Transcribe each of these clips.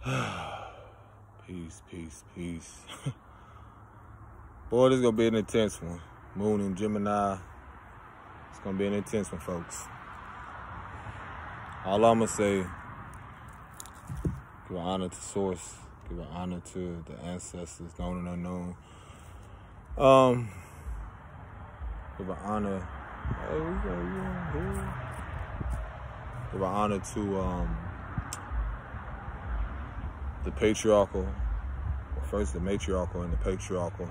Peace, peace, peace. Boy, this is going to be an intense one. Moon and Gemini. It's going to be an intense one, folks. All I'm going to say, give an honor to Source. Give an honor to the ancestors, known and unknown. Give an honor. Give an honor to the patriarchal. Well, first the matriarchal and the patriarchal.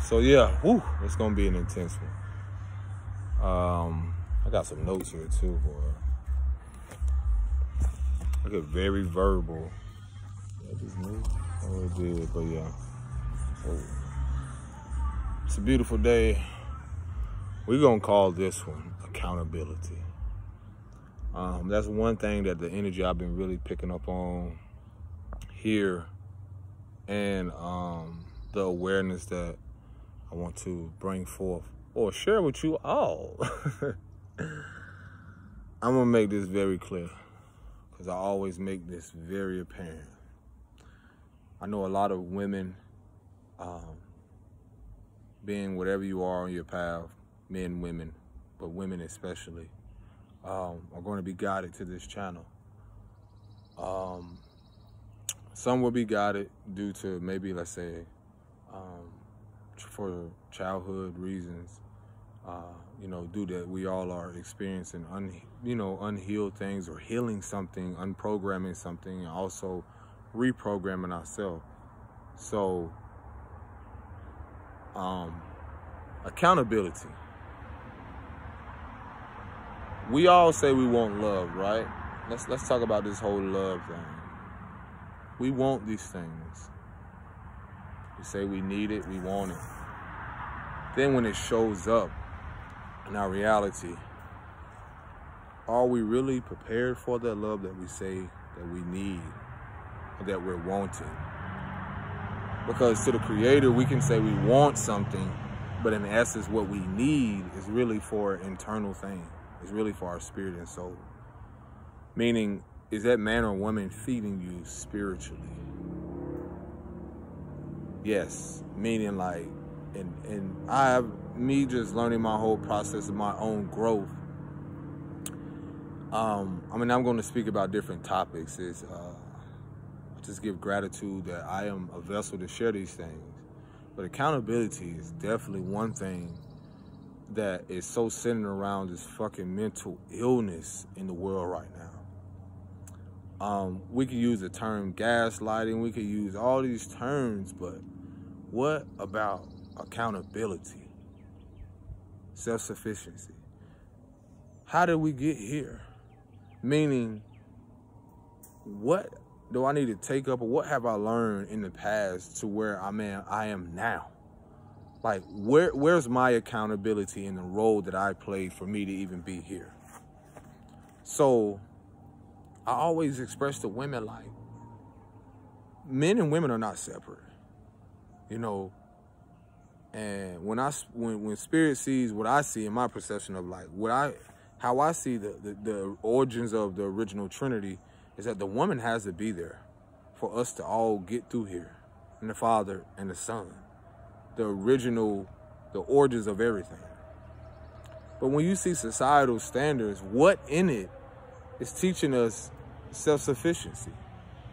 So yeah, it's gonna be an intense one. I got some notes here too, boy. I get very verbal. I just knew. Oh, it did, but yeah. Oh. It's a beautiful day. We're gonna call this one accountability. That's one thing that the energy I've been really picking up on here, and the awareness that I want to bring forth or share with you all. I'm gonna make this very clear because I always make this very apparent. I know a lot of women, being whatever you are on your path, men, women, but women especially, are going to be guided to this channel. Some will be guided due to maybe, let's say, for childhood reasons, due that we all are experiencing unhealed things, or healing something, unprogramming something, and also reprogramming ourselves. So, accountability. We all say we want love, right? Let's talk about this whole love thing. We want these things. We say we need it, we want it. Then when it shows up in our reality, are we really prepared for that love that we say that we need, or that we're wanting? Because to the Creator, we can say we want something, but in essence, what we need is really for an internal thing. It's really for our spirit and soul. Meaning, is that man or woman feeding you spiritually? Yes. Meaning, like, and I have me just learning my whole process of my own growth. I'm going to speak about different topics. Just give gratitude that I am a vessel to share these things. But accountability is definitely one thing that is so centered around this fucking mental illness in the world right now. We could use the term gaslighting, we could use all these terms, but what about accountability? Self-sufficiency. How did we get here? Meaning, what do I need to take up, or what have I learned in the past to where I am now? Like, where's my accountability in the role that I played for me to even be here? So, I always express to women, like, men and women are not separate, And when Spirit sees what I see in my perception of, like, how I see the origins of the original Trinity, is that the woman has to be there for us to all get through here, and the Father and the Son. The origins of everything. But when you see societal standards, what in it is teaching us self-sufficiency?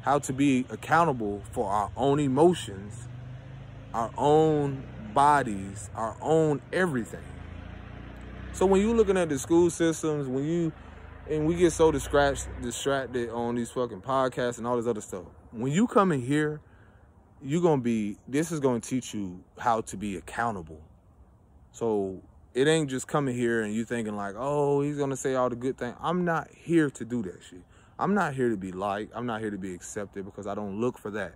How to be accountable for our own emotions, our own bodies, our own everything. So when you're looking at the school systems, and we get so distracted on these fucking podcasts and all this other stuff, when you come in here, this is going to teach you how to be accountable. So it ain't just coming here and you thinking like, oh, he's going to say all the good things. I'm not here to do that shit. I'm not here to be liked. I'm not here to be accepted, because I don't look for that.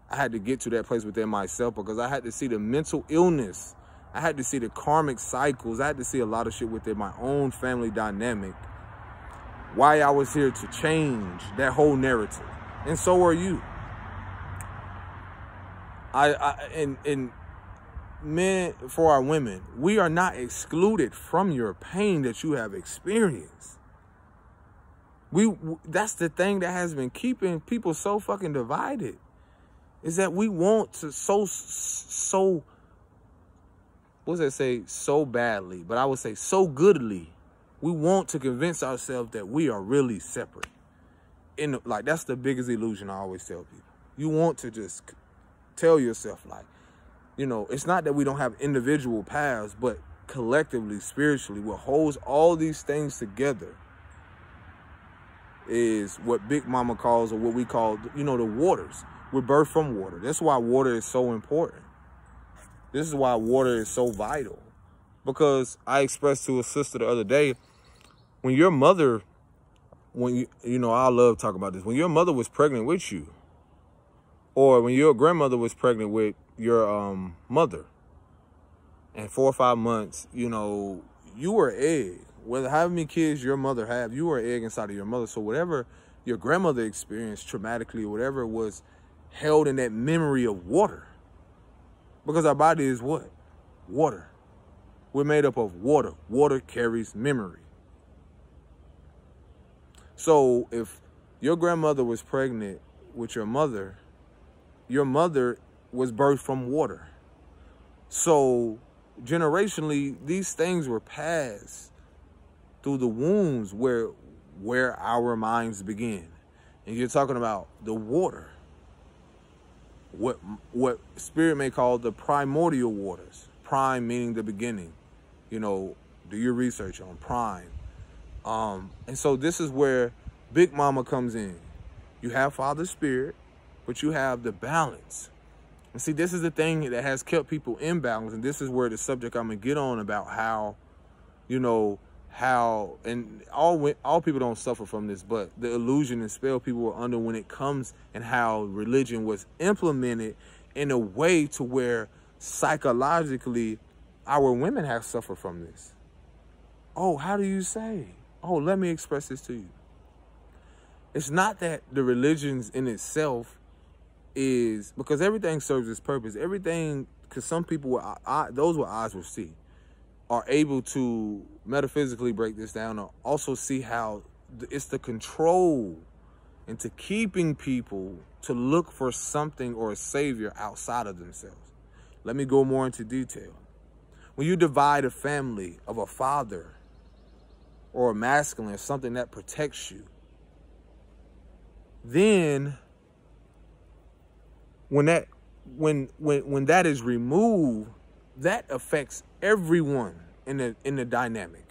I had to get to that place within myself, because I had to see the mental illness. I had to see the karmic cycles. I had to see a lot of shit within my own family dynamic. Why I was here to change that whole narrative. And so are you. And men, for our women, we are not excluded from your pain that you have experienced. That's the thing that has been keeping people so fucking divided, is that we want to so what's that say, so badly, but I would say so goodly. We want to convince ourselves that we are really separate. Like, that's the biggest illusion I always tell people. You want to just tell yourself, like, you know, it's not that we don't have individual paths, but collectively, spiritually, what holds all these things together is what Big Mama calls, or what we call, you know, the waters. We're birthed from water. That's why water is so important. This is why water is so vital. Because I expressed to a sister the other day, when your mother, you know, I love talking about this. When your mother was pregnant with you, or when your grandmother was pregnant with your mother, and 4 or 5 months, you know, you were an egg. Whether how many kids your mother have, you were an egg inside of your mother. So whatever your grandmother experienced traumatically, whatever was held in that memory of water. Because our body is what? Water. We're made up of water. Water carries memory. So if your grandmother was pregnant with your mother was birthed from water. So generationally, these things were passed through the wombs where our minds begin. And you're talking about the water. What spirit may call the primordial waters. Prime meaning the beginning. You know, do your research on prime. And so this is where Big Mama comes in. You have Father Spirit, but you have the balance. And see, this is the thing that has kept people in balance. And this is where the subject I'm going to get on about how, you know, how, and all people don't suffer from this, but the illusion and spell people were under when it comes, and how religion was implemented in a way to where psychologically our women have suffered from this. Oh, how do you say? Oh, let me express this to you. It's not that the religions in itself is, because everything serves its purpose. Everything, because some people, those with eyes will see, are able to metaphysically break this down, or also see how it's the control into keeping people to look for something or a savior outside of themselves. Let me go more into detail. When you divide a family of a father or a masculine, something that protects you, then when that is removed, that affects everyone in the dynamic,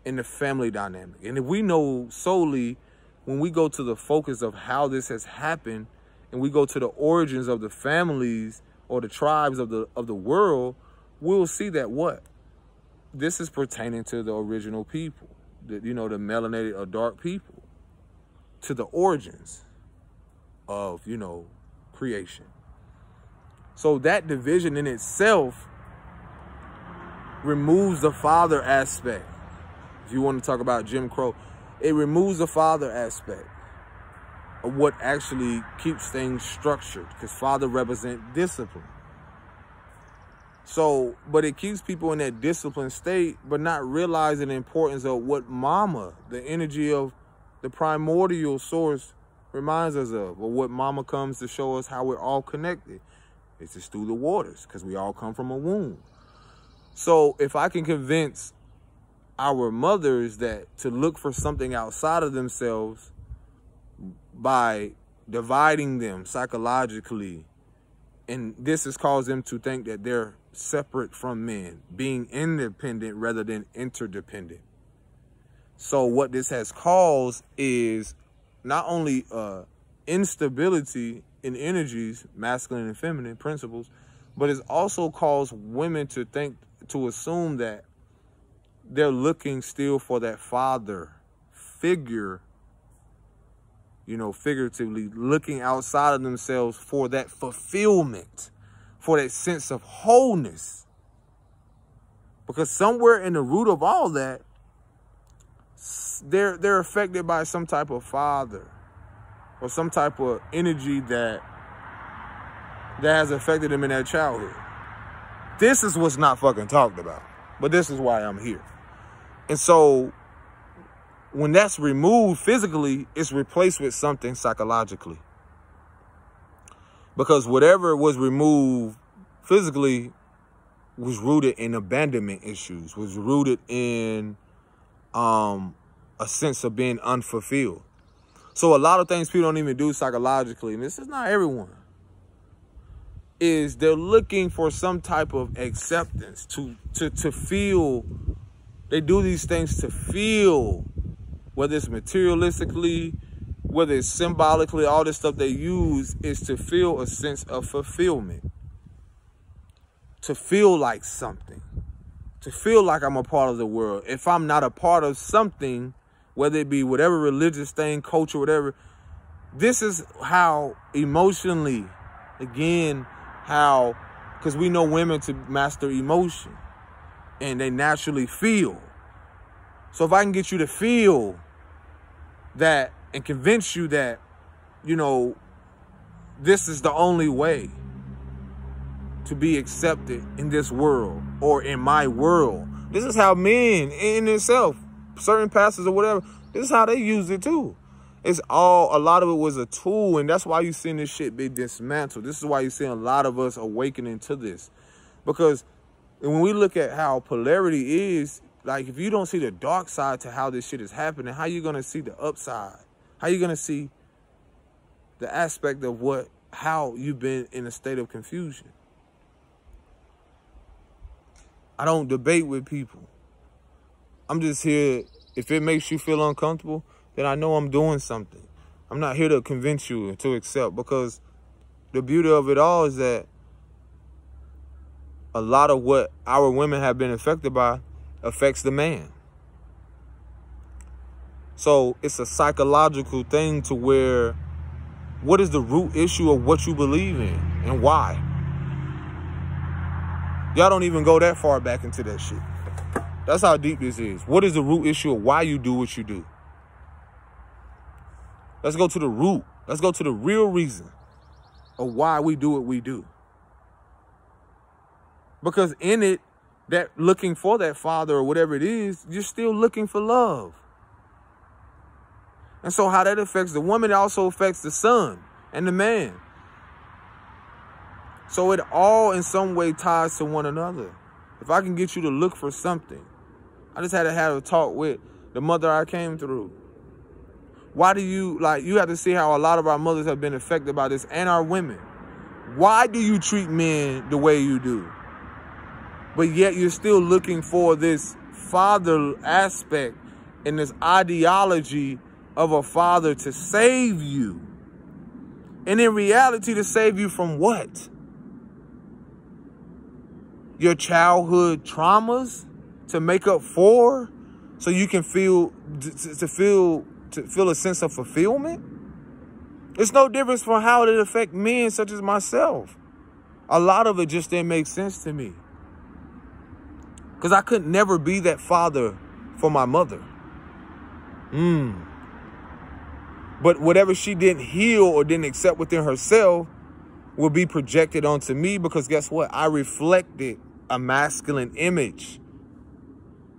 in the family dynamic. And if we know solely, when we go to the focus of how this has happened, and we go to the origins of the families or the tribes of the world, we'll see that what? This is pertaining to the original people, the melanated or dark people, to the origins of, creation. So that division in itself removes the father aspect. If you want to talk about Jim Crow, it removes the father aspect of what actually keeps things structured, because father represents discipline. So, but it keeps people in that disciplined state, but not realizing the importance of what mama, the energy of the primordial source, reminds us of, or what mama comes to show us how we're all connected. It's just through the waters, because we all come from a womb. So if I can convince our mothers that to look for something outside of themselves by dividing them psychologically, and this has caused them to think that they're separate from men, being independent rather than interdependent. So what this has caused is not only instability in energies, masculine and feminine principles, but it's also caused women to assume that they're looking still for that father figure, figuratively looking outside of themselves for that fulfillment, for that sense of wholeness. Because somewhere in the root of all that, they're affected by some type of father or some type of energy that has affected them in their childhood. This is what's not fucking talked about. But this is why I'm here. And so when that's removed physically, it's replaced with something psychologically. Because whatever was removed physically was rooted in abandonment issues, was rooted in a sense of being unfulfilled. So a lot of things people don't even do psychologically, and this is not everyone, is they're looking for some type of acceptance to feel. They do these things to feel, whether it's materialistically, whether it's symbolically, all this stuff they use is to feel a sense of fulfillment. To feel like something. To feel like I'm a part of the world. If I'm not a part of something, whether it be whatever religious thing, culture, whatever, this is how emotionally, again, how, because we know women to master emotion and they naturally feel. So if I can get you to feel that and convince you that, you know, this is the only way to be accepted in this world or in my world. This is how men in itself, certain pastors or whatever, this is how they use it too. It's all, a lot of it was a tool, and that's why you're seeing this shit be dismantled. This is why you're seeing a lot of us awakening to this. Because when we look at how polarity is, like if you don't see the dark side to how this shit is happening, how you gonna see the upside? How you gonna see the aspect of how you've been in a state of confusion? I don't debate with people. I'm just here. If it makes you feel uncomfortable, then I know I'm doing something. I'm not here to convince you to accept, because the beauty of it all is that a lot of what our women have been affected by affects the man. So it's a psychological thing to where, what is the root issue of what you believe in and why? Y'all don't even go that far back into that shit. That's how deep this is. What is the root issue of why you do what you do? Let's go to the root. Let's go to the real reason of why we do what we do. Because in it, that looking for that father or whatever it is, you're still looking for love. And so how that affects the woman, it also affects the son and the man. So it all in some way ties to one another. If I can get you to look for something. I just had to have a talk with the mother I came through. Why do you, you have to see how a lot of our mothers have been affected by this, and our women. Why do you treat men the way you do? But yet you're still looking for this father aspect and this ideology of a father to save you. And in reality, to save you from what? Your childhood traumas to make up for, so you can feel a sense of fulfillment? It's no difference from how it affects men such as myself. A lot of it just didn't make sense to me. Because I could never be that father for my mother. But whatever she didn't heal or didn't accept within herself will be projected onto me, because guess what? I reflected a masculine image.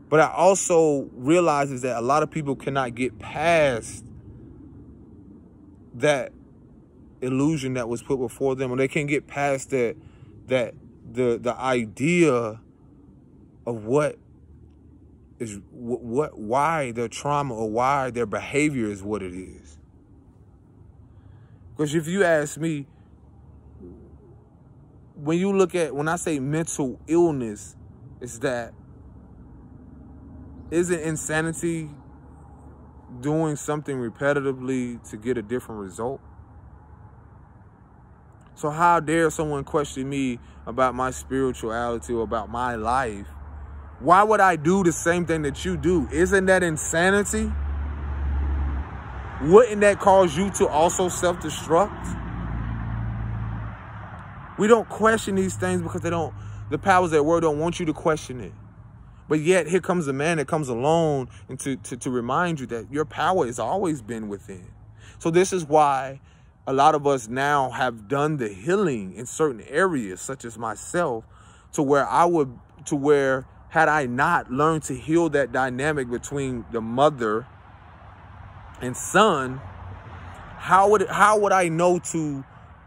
But I also realize is that a lot of people cannot get past that illusion that was put before them, or they can't get past the idea of why their trauma or why their behavior is what it is. Because if you ask me, when I say mental illness, it's that, isn't insanity doing something repetitively to get a different result? So how dare someone question me about my spirituality or about my life? Why would I do the same thing that you do? Isn't that insanity? Wouldn't that cause you to also self-destruct? We don't question these things because the powers that were don't want you to question it. But yet here comes a man that comes along and to remind you that your power has always been within. So this is why a lot of us now have done the healing in certain areas, such as myself, to where had I not learned to heal that dynamic between the mother and son, how would I know to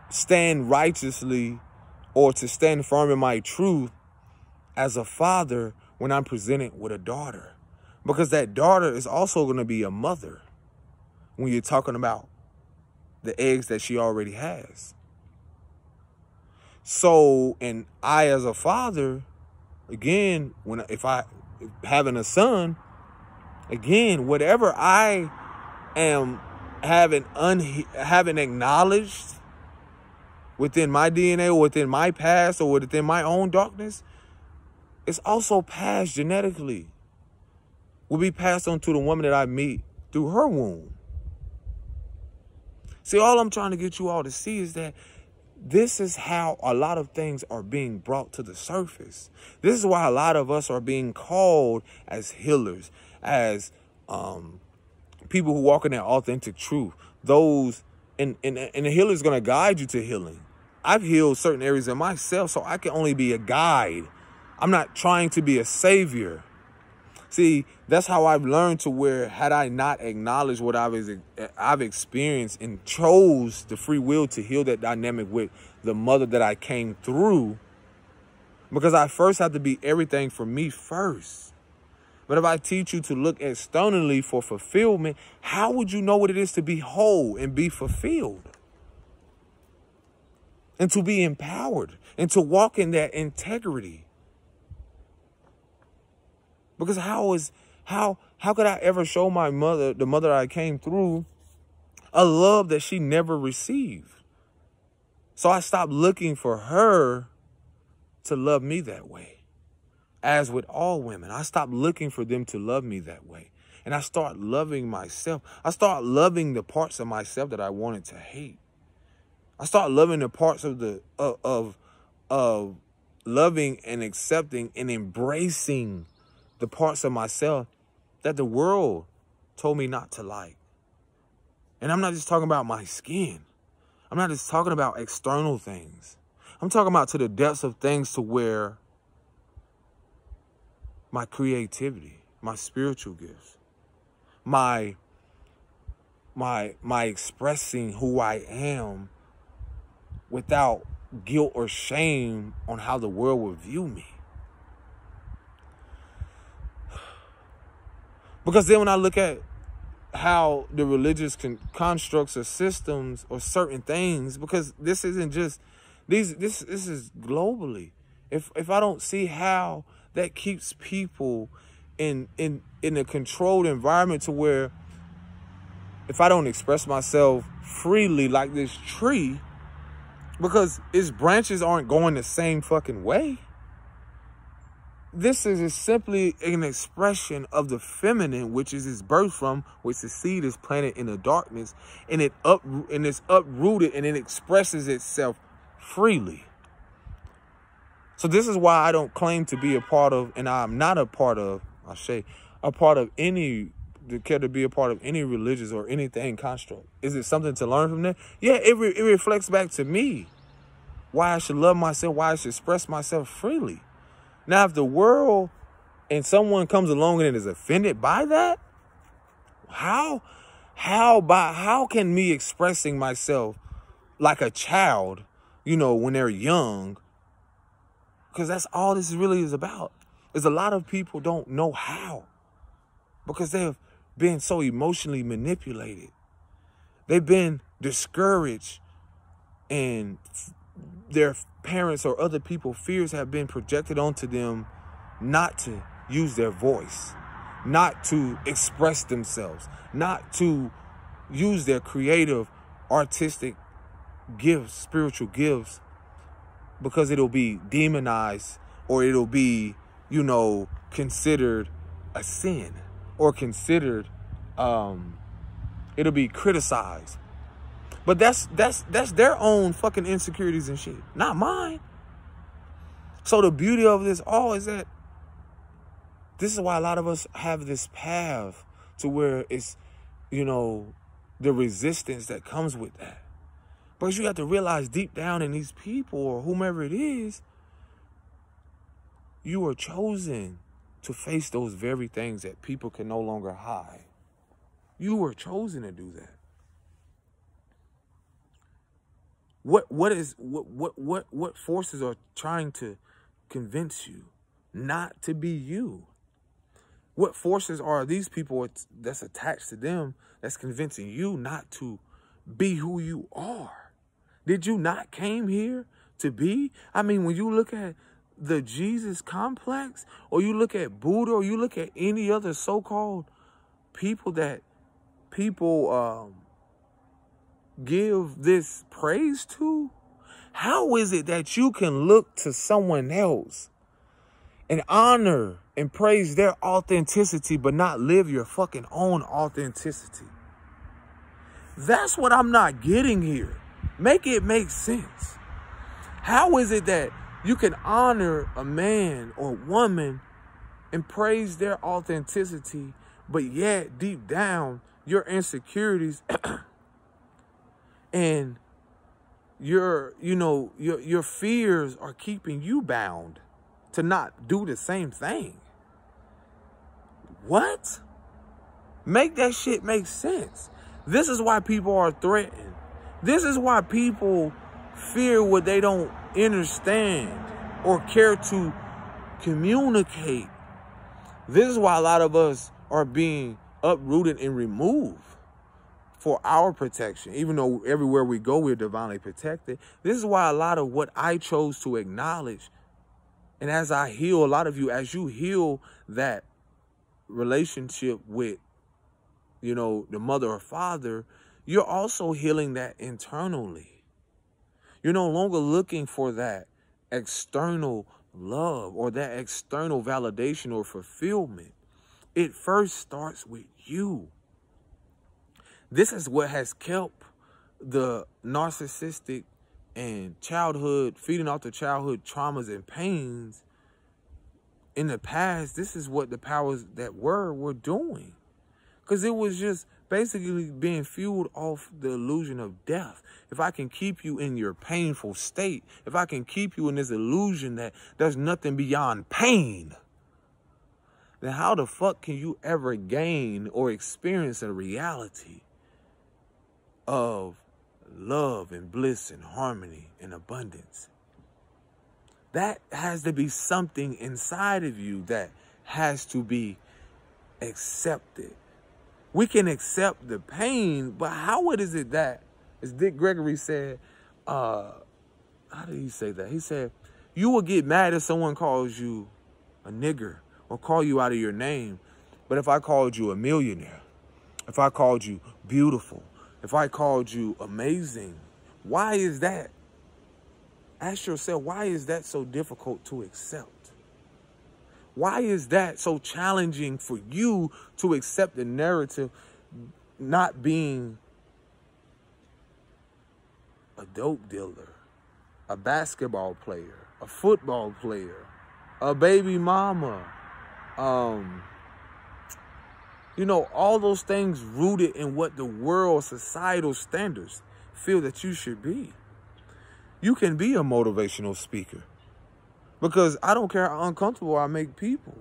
stand righteously or to stand firm in my truth as a father when I'm presented with a daughter? Because that daughter is also going to be a mother when you're talking about the eggs that she already has. So, and I as a father, again, if having a son, again, whatever I am having acknowledged within my DNA or within my past or within my own darkness, it's also passed genetically. Will be passed on to the woman that I meet through her womb. See, all I'm trying to get you all to see is that this is how a lot of things are being brought to the surface. This is why a lot of us are being called as healers, as people who walk in their authentic truth. Those, and the healer is going to guide you to healing. I've healed certain areas of myself, so I can only be a guide. I'm not trying to be a savior. See, that's how I've learned to where had I not acknowledged what I've experienced and chose the free will to heal that dynamic with the mother that I came through, because I first have to be everything for me first. But if I teach you to look externally for fulfillment, how would you know what it is to be whole and be fulfilled? And to be empowered and to walk in that integrity? Because how could I ever show my mother, the mother I came through, a love that she never received? So I stopped looking for her to love me that way. As with all women, I stopped looking for them to love me that way. And I start loving myself. I start loving the parts of myself that I wanted to hate. I start loving the parts of loving and accepting and embracing the parts of myself that the world told me not to like. And I'm not just talking about my skin. I'm not just talking about external things. I'm talking about to the depths of things to where my creativity, my spiritual gifts, my expressing who I am without guilt or shame on how the world will view me. Because then when I look at how the religious constructs or systems or certain things, because this isn't just this is globally. If I don't see how that keeps people in a controlled environment to where if I don't express myself freely like this tree, because its branches aren't going the same fucking way. This is simply an expression of the feminine, which is its birth from, which the seed is planted in the darkness, and it's uprooted and it expresses itself freely. So this is why I don't claim to be a part of, and I'm not a part of, care to be a part of any religious or anything construct. Is it something to learn from that? Yeah, it reflects back to me. Why I should love myself, why I should express myself freely. Now, if the world and someone comes along and is offended by that, how can me expressing myself like a child, when they're young? Because that's all this really is about. Is a lot of people don't know how, because they've been so emotionally manipulated. They've been discouraged, and their parents or other people's fears have been projected onto them not to use their voice, not to express themselves, not to use their creative, artistic gifts, spiritual gifts, because it'll be demonized or it'll be, considered a sin or considered, it'll be criticized. But that's their own fucking insecurities and shit, not mine. So the beauty of this all is that this is why a lot of us have this path to where it's, the resistance that comes with that. Because you have to realize deep down in these people or whomever it is, You were chosen to face those very things that people can no longer hide. You were chosen to do that. What forces are trying to convince you not to be you? What forces are these people that's attached to them that's convincing you not to be who you are? Did you not came here to be? I mean, when you look at the Jesus complex, or you look at Buddha, or you look at any other so-called people that people give this praise to, how is it that you can look to someone else and honor and praise their authenticity but not live your fucking own authenticity? That's what I'm not getting here. Make it make sense. How is it that you can honor a man or woman and praise their authenticity, but yet deep down your insecurities and your fears are keeping you bound to not do the same thing? What? Make that shit make sense. This is why people are threatened. This is why people fear what they don't understand or care to communicate. This is why a lot of us are being uprooted and removed for our protection. Even though everywhere we go, we're divinely protected. This is why a lot of what I chose to acknowledge, and as I heal, a lot of you, as you heal that relationship with, the mother or father, you're also healing that internally. You're no longer looking for that external love or that external validation or fulfillment. It first starts with you. This is what has kept the narcissistic and feeding off the childhood traumas and pains in the past. This is what the powers that were doing. Because it was just basically being fueled off the illusion of death. If I can keep you in your painful state, if I can keep you in this illusion that there's nothing beyond pain, then how the fuck can you ever gain or experience a reality of love and bliss and harmony and abundance? That has to be something inside of you that has to be accepted. We can accept the pain, but how is it that, as Dick Gregory said, how did he say that? He said, you will get mad if someone calls you a nigger or call you out of your name. But if I called you a millionaire, if I called you beautiful, if I called you amazing, why is that? Ask yourself, why is that so difficult to accept? Why is that so challenging for you to accept the narrative not being a dope dealer, a basketball player, a football player, a baby mama, all those things rooted in what the world, societal standards feel that you should be? You can be a motivational speaker. Because I don't care how uncomfortable I make people.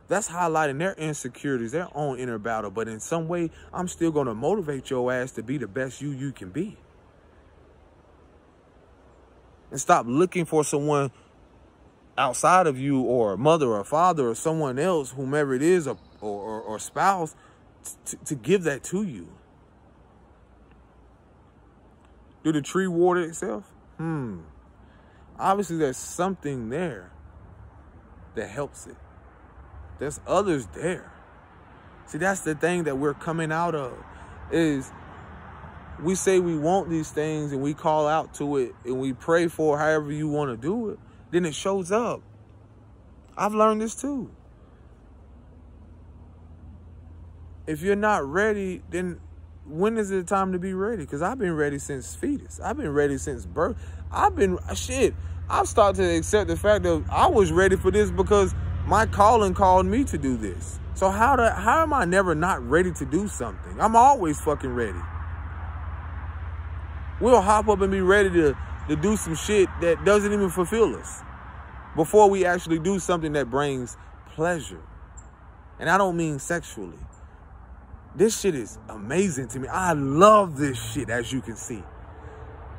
That's highlighting their insecurities, their own inner battle. But in some way, I'm still going to motivate your ass to be the best you can be. And stop looking for someone outside of you, or a mother or a father or someone else, whomever it is, or spouse, to give that to you. Do the tree water itself? Obviously, there's something there that helps it. There's others there. See, that's the thing that we're coming out of, is we say we want these things and we call out to it and we pray for however you want to do it. Then it shows up. I've learned this too. If you're not ready, then when is it time to be ready? Because I've been ready since fetus. I've been ready since birth. I've started to accept the fact that I was ready for this because my calling called me to do this. So how am I never not ready to do something? I'm always fucking ready. We'll hop up and be ready to do some shit that doesn't even fulfill us. before we actually do something that brings pleasure. And I don't mean sexually. This shit is amazing to me. I love this shit, as you can see.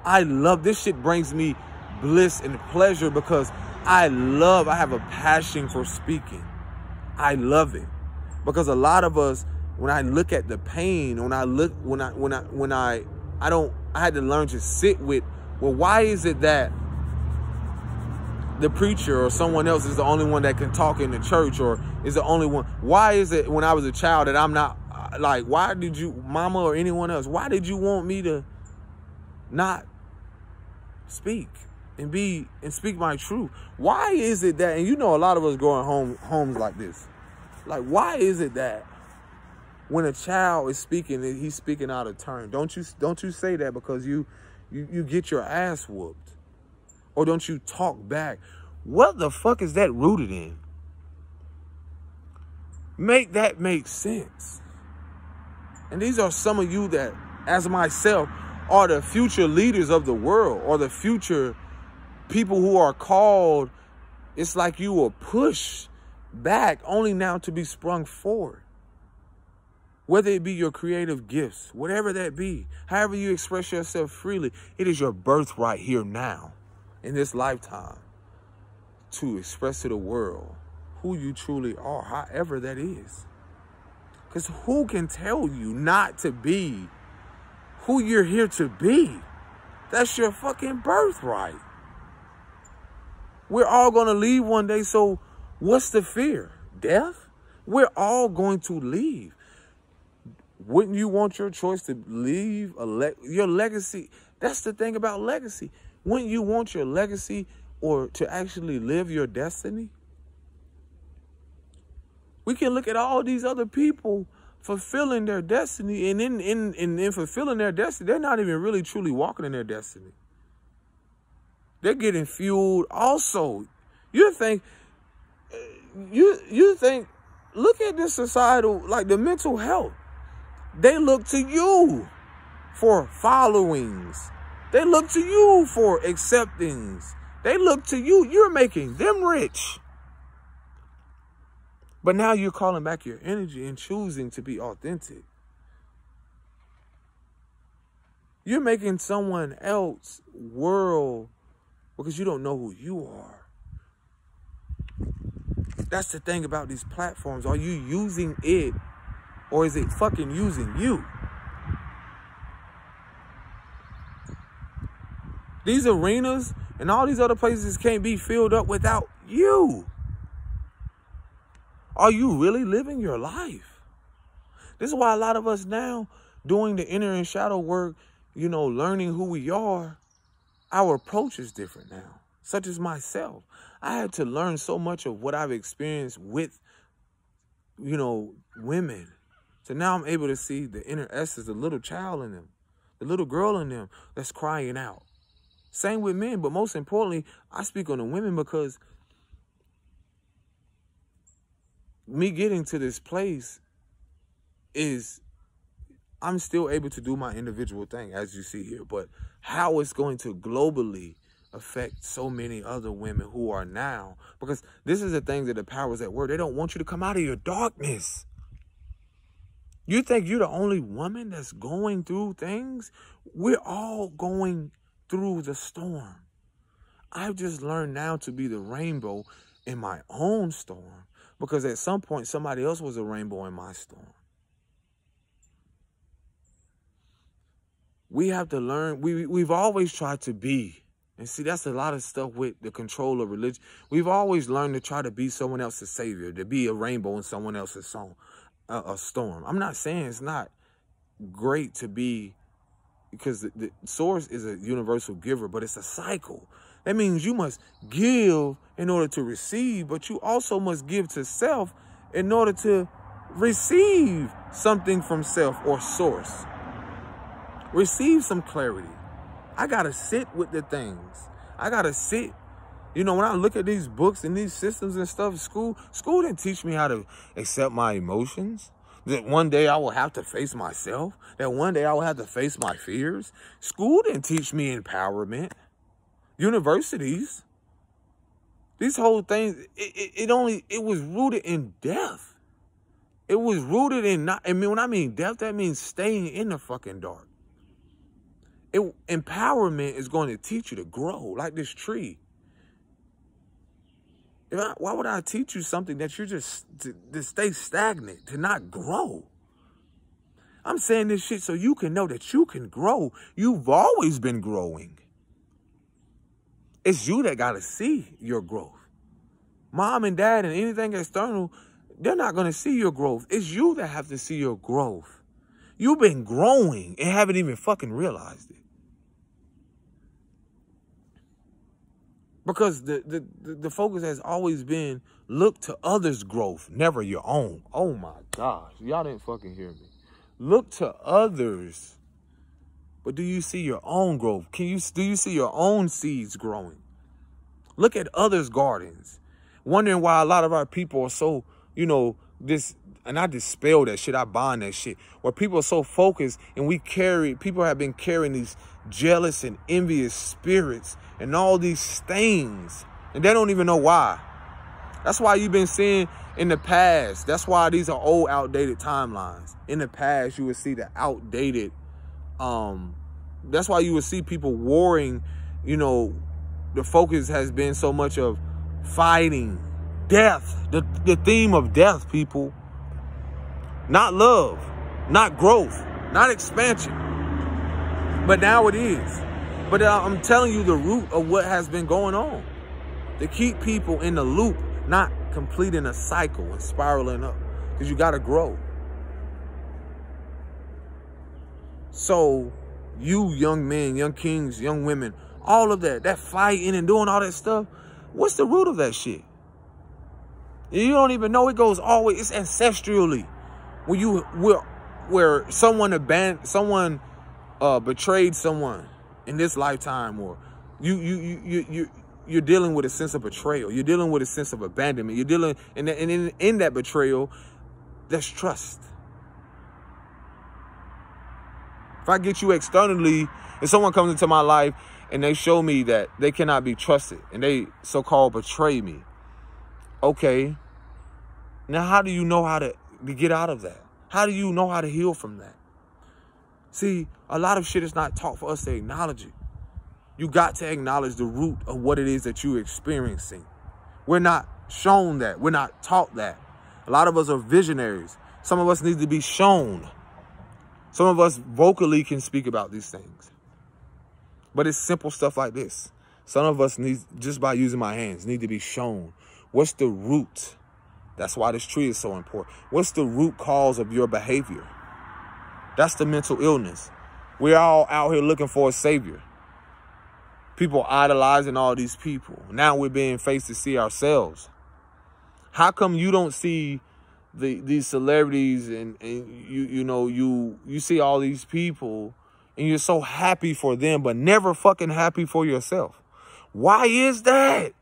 I love this shit. Brings me bliss and pleasure because I have a passion for speaking. I love it because a lot of us, when I look at the pain, I had to learn to sit with, well, why is it that the preacher or someone else is the only one that can talk in the church, or is the only one? Why is it when I was a child that I'm not, like, why did you, mama or anyone else, why did you want me to not speak and speak my truth? Why is it that, and you know, a lot of us growing homes like this, like, why is it that when a child is speaking, he's speaking out of turn? Don't you say that because you get your ass whooped? Or don't you talk back? What the fuck is that rooted in? Make that make sense. And these are some of you that, as myself, are the future leaders of the world, or the future people who are called. It's like you were pushed back only now to be sprung forward. Whether it be your creative gifts, whatever that be, however you express yourself freely, it is your birthright here now, in this lifetime, to express to the world who you truly are, however that is. Because who can tell you not to be who you're here to be? That's your fucking birthright. We're all going to leave one day, so what's the fear? Death? We're all going to leave. Wouldn't you want your choice to leave your legacy? That's the thing about legacy. Wouldn't you want your legacy or to actually live your destiny? We can look at all these other people fulfilling their destiny, and in fulfilling their destiny, they're not even really truly walking in their destiny. They're getting fueled also. You think, look at this societal, like the mental health. They look to you for followings. They look to you for acceptance. They look to you. You're making them rich. But now you're calling back your energy and choosing to be authentic. You're making someone else's world because you don't know who you are. That's the thing about these platforms. Are you using it, or is it fucking using you? These arenas and all these other places can't be filled up without you. Are you really living your life? This is why a lot of us now doing the inner and shadow work, you know, learning who we are, our approach is different now. Such as myself. I had to learn so much of what I've experienced with, you know, women. So now I'm able to see the inner essence, the little child in them, the little girl in them that's crying out. Same with men, but most importantly, I speak on the women because me getting to this place is I'm still able to do my individual thing, as you see here, but how it's going to globally affect so many other women who are now, because this is the thing that the powers at work, they don't want you to come out of your darkness. You think you're the only woman that's going through things? We're all going through the storm. I've just learned now to be the rainbow in my own storm, because at some point somebody else was a rainbow in my storm. We have to learn. We've always tried to be. And see, that's a lot of stuff with the control of religion. We've always learned to try to be someone else's savior, to be a rainbow in someone else's song, a storm. I'm not saying it's not great to be, because the source is a universal giver, but it's a cycle. That means you must give in order to receive, but you also must give to self in order to receive something from self or source. Receive some clarity. I got to sit with the things. I got to sit. You know, when I look at these books and these systems and stuff, school didn't teach me how to accept my emotions. That one day I will have to face myself. That one day I will have to face my fears. School didn't teach me empowerment. Universities These whole things, it was rooted in death. It was rooted in not, I mean, when I mean death, that means staying in the fucking dark. Empowerment is going to teach you to grow like this tree. Why would I teach you something that you're just to stay stagnant, to not grow? I'm saying this shit so you can know that you can grow. You've always been growing. It's you that got to see your growth. Mom and dad and anything external, they're not going to see your growth. It's you that have to see your growth. You've been growing and haven't even fucking realized it. Because the focus has always been look to others' growth, never your own. Oh my gosh, y'all didn't fucking hear me. Look to others, but do you see your own growth? Do you see your own seeds growing? Look at others' gardens. Wondering why a lot of our people are so, and I dispel that shit, I bind that shit. Where people are so focused and people have been carrying these jealous and envious spirits and all these things. And they don't even know why. That's why you've been seeing in the past. That's why these are old, outdated timelines. In the past, you would see the outdated, that's why you would see people warring, the focus has been so much of fighting, death, the theme of death, people. Not love, not growth, not expansion. But now it is. But I'm telling you the root of what has been going on. To keep people in the loop, not completing a cycle and spiraling up. Because you got to grow. So you young men, young kings, young women, all of that fighting and doing all that stuff, what's the root of that shit? You don't even know. It goes always, it's ancestrally. Where someone betrayed someone in this lifetime, or you're dealing with a sense of betrayal. You're dealing with a sense of abandonment. You're dealing, and in that betrayal, there's trust. If I get you externally, if someone comes into my life and they show me that they cannot be trusted and they so-called betray me, okay, now how do you know how to get out of that? How do you know how to heal from that? See, a lot of shit is not taught for us to acknowledge it. You got to acknowledge the root of what it is that you're experiencing. We're not shown that. We're not taught that. A lot of us are visionaries. Some of us need to be shown. Some of us vocally can speak about these things. But it's simple stuff like this. Some of us need, just by using my hands, need to be shown. What's the root? That's why this tree is so important. What's the root cause of your behavior? That's the mental illness. We're all out here looking for a savior. People idolizing all these people. Now we're being faced to see ourselves. How come you don't see these celebrities and you see all these people and you're so happy for them, but never fucking happy for yourself? Why is that?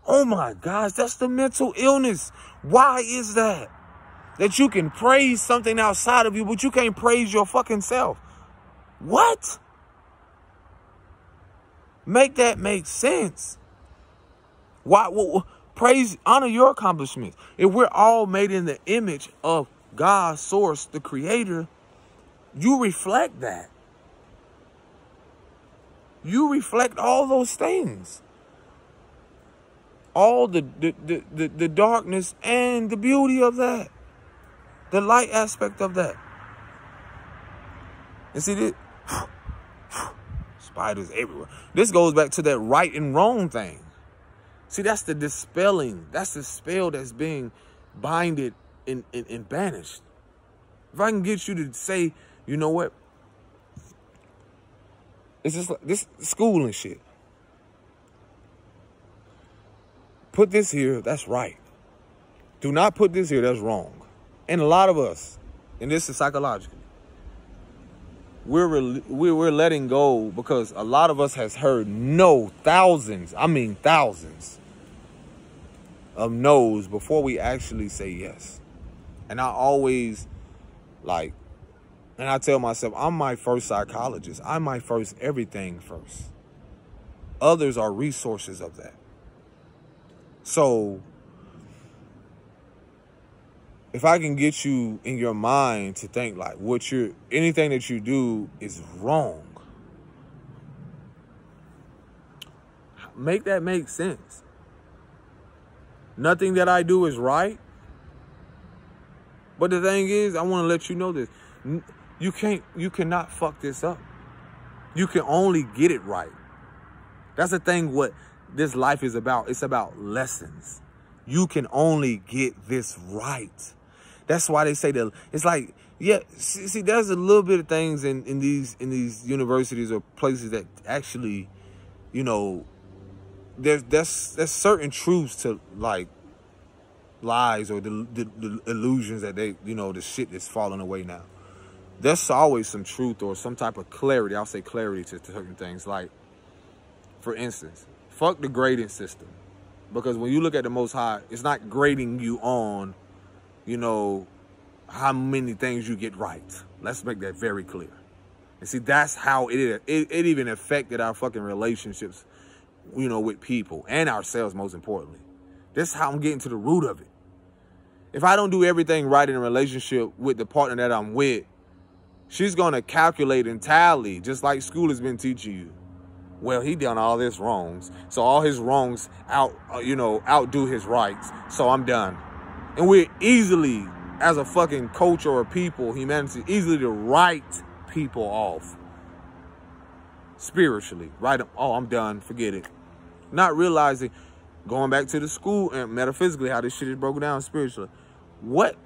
Oh my gosh, that's the mental illness. Why is that? That you can praise something outside of you, but you can't praise your fucking self. What? Make that make sense. Why? Praise, honor your accomplishments. If we're all made in the image of God, source, the creator, you reflect that. You reflect all those things. All the darkness and the beauty of that. The light aspect of that. And see this? Spiders everywhere. This goes back to that right and wrong thing. See, that's the dispelling. That's the spell that's being binded and banished. If I can get you to say, you know what? It's just like this school and shit. Put this here, that's right. Do not put this here, that's wrong. And a lot of us, and this is psychologically, we're letting go because a lot of us has heard no, thousands of no's before we actually say yes. And I always and I tell myself, I'm my first psychologist. I'm my first everything first. Others are resources of that. So if I can get you in your mind to think like anything that you do is wrong, make that make sense. Nothing that I do is right. But the thing is, I want to let you know this. You cannot fuck this up. You can only get it right. That's the thing what this life is about. It's about lessons. You can only get this right. That's why they say that it's like, yeah, see, there's a little bit of things in these universities or places that actually, you know, there's certain truths to like lies or the illusions that they, you know, the shit that's falling away now. There's always some truth or some type of clarity. I'll say clarity to certain things. Like, for instance, fuck the grading system. Because when you look at the Most High, it's not grading you on, you know, how many things you get right. Let's make that very clear. And see, that's how it even affected our fucking relationships, you know, with people and ourselves, most importantly. This is how I'm getting to the root of it. If I don't do everything right in a relationship with the partner that I'm with, she's going to calculate and tally, just like school has been teaching you. Well, he done all this wrongs, so all his wrongs outdo his rights, so I'm done. And we're easily, as a fucking culture or people, humanity, easily to write people off. Spiritually, write them, oh, I'm done, forget it. Not realizing, going back to the school and metaphysically, how this shit is broken down spiritually. What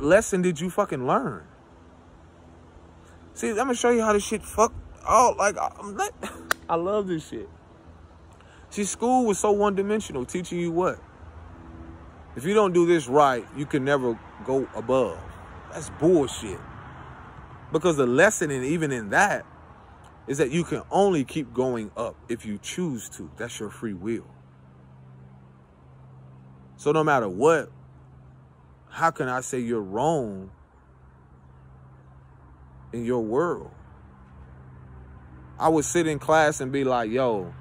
lesson did you fucking learn? See, I'm gonna show you how this shit I love this shit. See, school was so one-dimensional, teaching you what? If you don't do this right, you can never go above. That's bullshit. Because the lesson, and even in that, is that you can only keep going up if you choose to. That's your free will. So no matter what, how can I say you're wrong in your world? I would sit in class and be like, yo,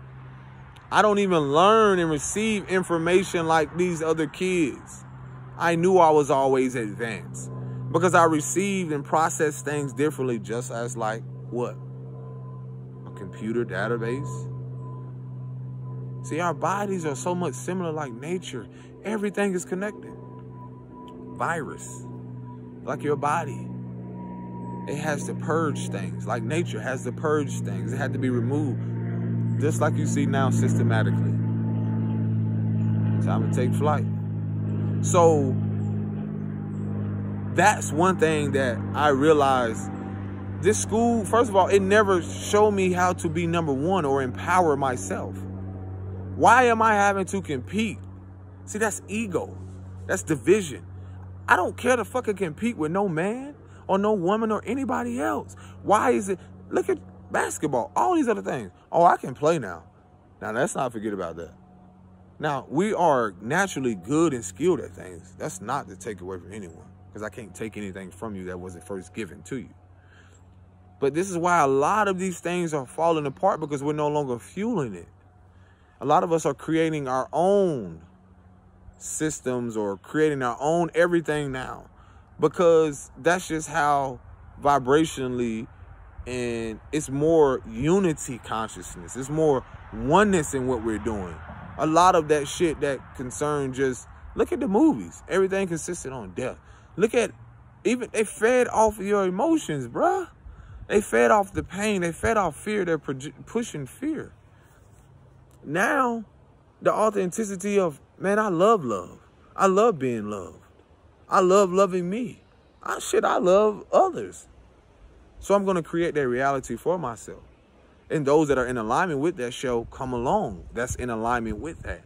I don't even learn and receive information like these other kids. I knew I was always advanced because I received and processed things differently, just as like what? A computer database. See, our bodies are so much similar like nature. Everything is connected. Virus, like your body. It has to purge things, like nature has to purge things. It had to be removed, just like you see now systematically. Time to take flight. So that's one thing that I realized. This school, first of all, it never showed me how to be number one or empower myself. Why am I having to compete? See, that's ego. That's division. I don't care to fucking compete with no man or no woman or anybody else. Why is it? Look at basketball, all these other things. Oh, I can play now. Now, let's not forget about that. Now, we are naturally good and skilled at things. That's not to take away from anyone, because I can't take anything from you that wasn't first given to you. But this is why a lot of these things are falling apart, because we're no longer fueling it. A lot of us are creating our own systems or creating our own everything now, because that's just how vibrationally, and it's more unity consciousness. It's more oneness in what we're doing. A lot of that shit that concern just, look at the movies. Everything consisted on death. Look at, even, they fed off of your emotions, bruh. They fed off the pain. They fed off fear. They're pushing fear. Now, the authenticity of, man, I love love. I love being loved. I love loving me. I love others. So I'm going to create that reality for myself. And those that are in alignment with that show come along. That's in alignment with that.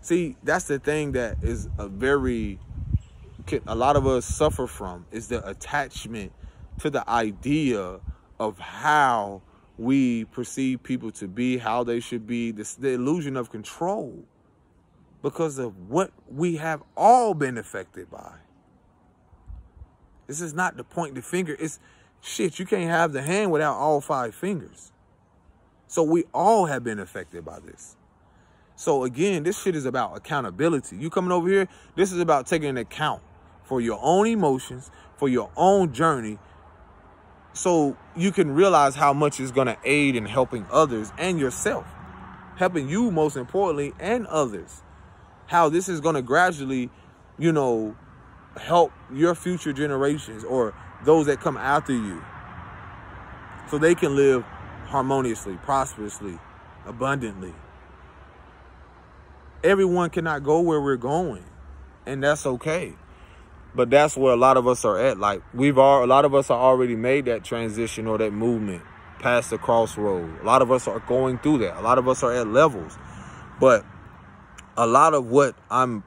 See, that's the thing that is a lot of us suffer from, is the attachment to the idea of how we perceive people to be, how they should be, the illusion of control, because of what we have all been affected by. This is not to point the finger. It's shit, you can't have the hand without all 5 fingers. So we all have been affected by this. So again, this shit is about accountability. You coming over here, this is about taking an account for your own emotions, for your own journey, so you can realize how much it's going to aid in helping others and yourself. Helping you, most importantly, and others. How this is going to gradually, you know, help your future generations or those that come after you, so they can live harmoniously, prosperously, abundantly. Everyone cannot go where we're going, and that's okay. But that's where a lot of us are at. Like, a lot of us are already made that transition or that movement past the crossroad. A lot of us are going through that. A lot of us are at levels. But a lot of what I'm,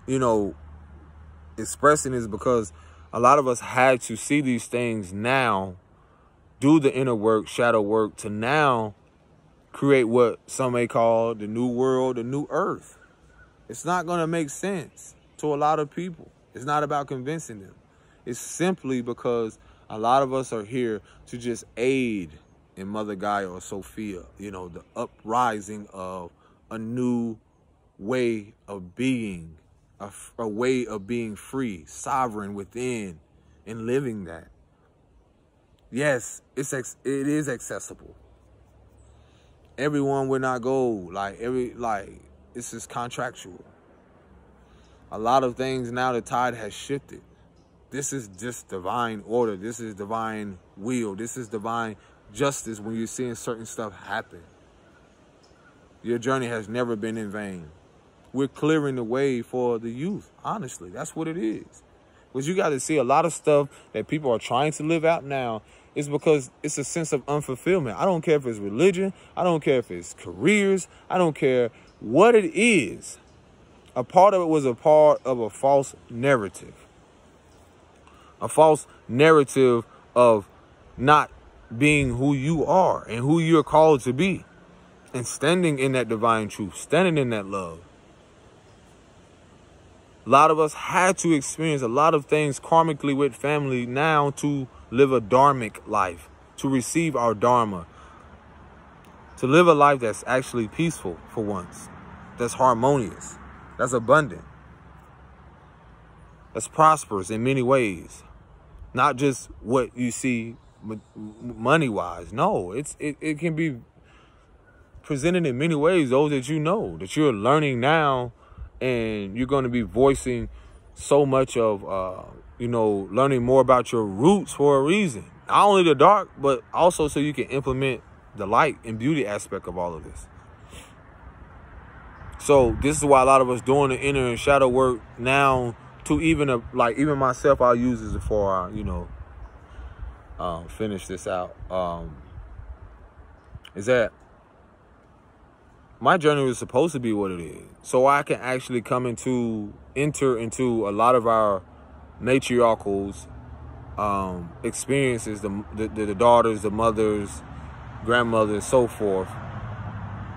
you know, expressing is because a lot of us had to see these things now, do the inner work, shadow work, to now create what some may call the new world, the new earth. It's not going to make sense to a lot of people. It's not about convincing them. It's simply because a lot of us are here to just aid in Mother Gaia or Sophia, you know, the uprising of a new way of being, a way of being free, sovereign within, and living that. Yes, it is accessible. Everyone will not go, this is contractual. A lot of things now, the tide has shifted. This is just divine order. This is divine will. This is divine justice when you're seeing certain stuff happen. Your journey has never been in vain. We're clearing the way for the youth. Honestly, that's what it is. Because you got to see a lot of stuff that people are trying to live out now is because it's a sense of unfulfillment. I don't care if it's religion. I don't care if it's careers. I don't care what it is. A part of it was a part of a false narrative. A false narrative of not being who you are and who you're called to be. And standing in that divine truth. Standing in that love. A lot of us had to experience a lot of things karmically with family now to live a dharmic life. To receive our dharma. To live a life that's actually peaceful for once. That's harmonious. That's abundant. That's prosperous in many ways. Not just what you see money-wise. No, it can be presented in many ways. Those that you know, that you're learning now, and you're going to be voicing so much of, learning more about your roots for a reason. Not only the dark, but also so you can implement the light and beauty aspect of all of this. So this is why a lot of us doing the inner and shadow work now, to even myself, I'll use this before I, finish this out. Is that my journey was supposed to be what it is. So I can actually enter into a lot of our matriarchals, experiences, the daughters, the mothers, grandmothers, so forth.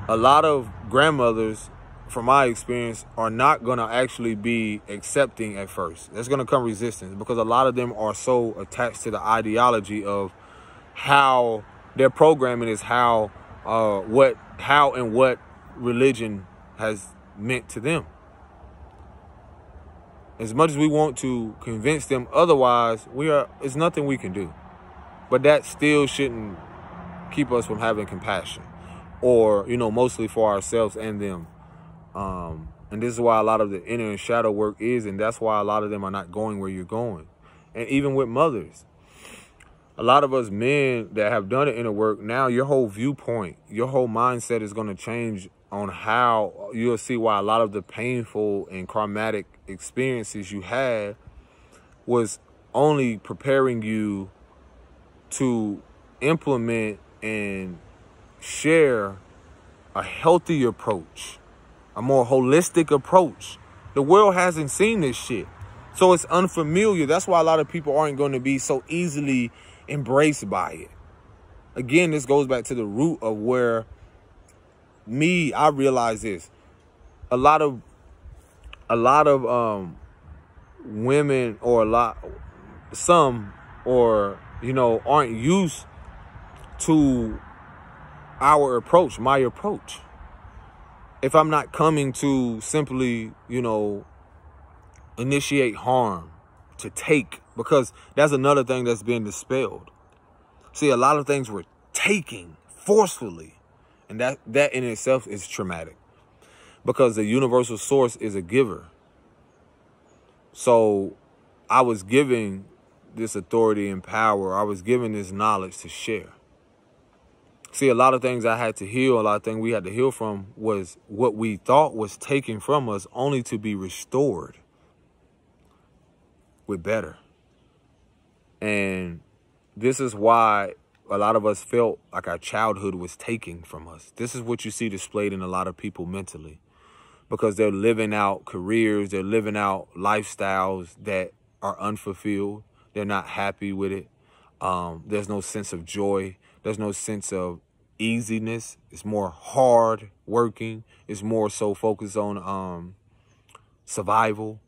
A lot of grandmothers, from my experience, are not going to actually be accepting at first. There's going to come resistance because a lot of them are so attached to the ideology of how their programming is, how and what religion has meant to them. As much as we want to convince them otherwise, it's nothing we can do. But that still shouldn't keep us from having compassion, or, mostly for ourselves and them. And this is why a lot of the inner and shadow work is, and that's why a lot of them are not going where you're going. And even with mothers, a lot of us men that have done the inner work, now your whole viewpoint, your whole mindset is going to change on how you'll see why a lot of the painful and karmatic experiences you had was only preparing you to implement and share a healthy approach, a more holistic approach. The world hasn't seen this shit, so it's unfamiliar. That's why a lot of people aren't going to be so easily embraced by it. Again, this goes back to the root of where I realize this. A lot of women, or some aren't used to our approach, my approach. if I'm not coming to simply, initiate harm, to take, because that's another thing that's being dispelled. See, a lot of things we're taking forcefully, and that in itself is traumatic, because the universal source is a giver. So I was giving this authority and power, I was given this knowledge to share. See, a lot of things I had to heal, a lot of things we had to heal from was what we thought was taken from us, only to be restored with better. And this is why a lot of us felt like our childhood was taken from us. This is what you see displayed in a lot of people mentally, because they're living out careers, they're living out lifestyles that are unfulfilled. They're not happy with it. There's no sense of joy. There's no sense of easiness. It's more hard working. It's more so focused on survival.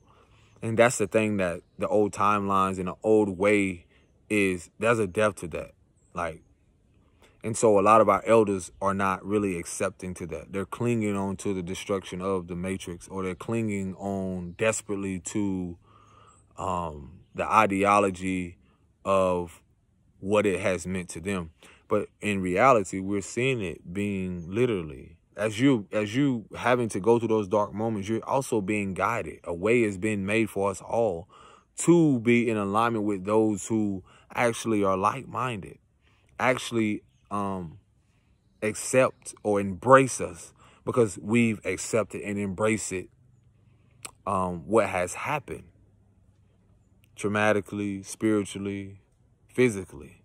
And that's the thing that the old timelines and the old way is, there's a depth to that. And so a lot of our elders are not really accepting to that. They're clinging on to the destruction of the matrix, or they're clinging on desperately to the ideology of what it has meant to them. But in reality, we're seeing it being literally, as you having to go through those dark moments, you're also being guided. A way has been made for us all to be in alignment with those who actually are like-minded, actually accept or embrace us, because we've accepted and embraced it, what has happened traumatically, spiritually, physically.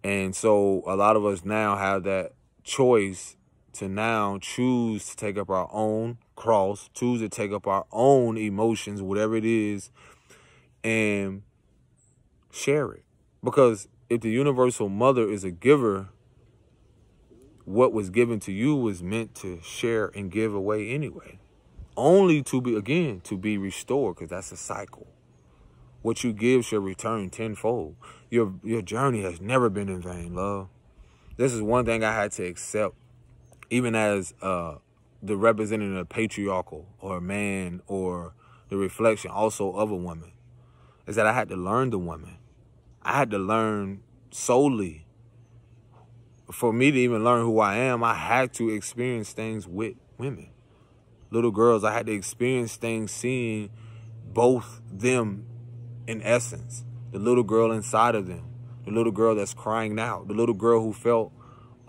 And so a lot of us now have that choice to now choose to take up our own cross, choose to take up our own emotions, whatever it is, and share it. Because if the universal mother is a giver, what was given to you was meant to share and give away anyway. Only to be, again, to be restored, because that's a cycle. What you give shall return tenfold. Your journey has never been in vain, love. This is one thing I had to accept, even as the representative of patriarchal, or a man, or the reflection also of a woman, is that I had to learn the woman. I had to learn solely. For me to even learn who I am, I had to experience things with women. Little girls, I had to experience things seeing both them in essence. The little girl inside of them. The little girl that's crying out. The little girl who felt,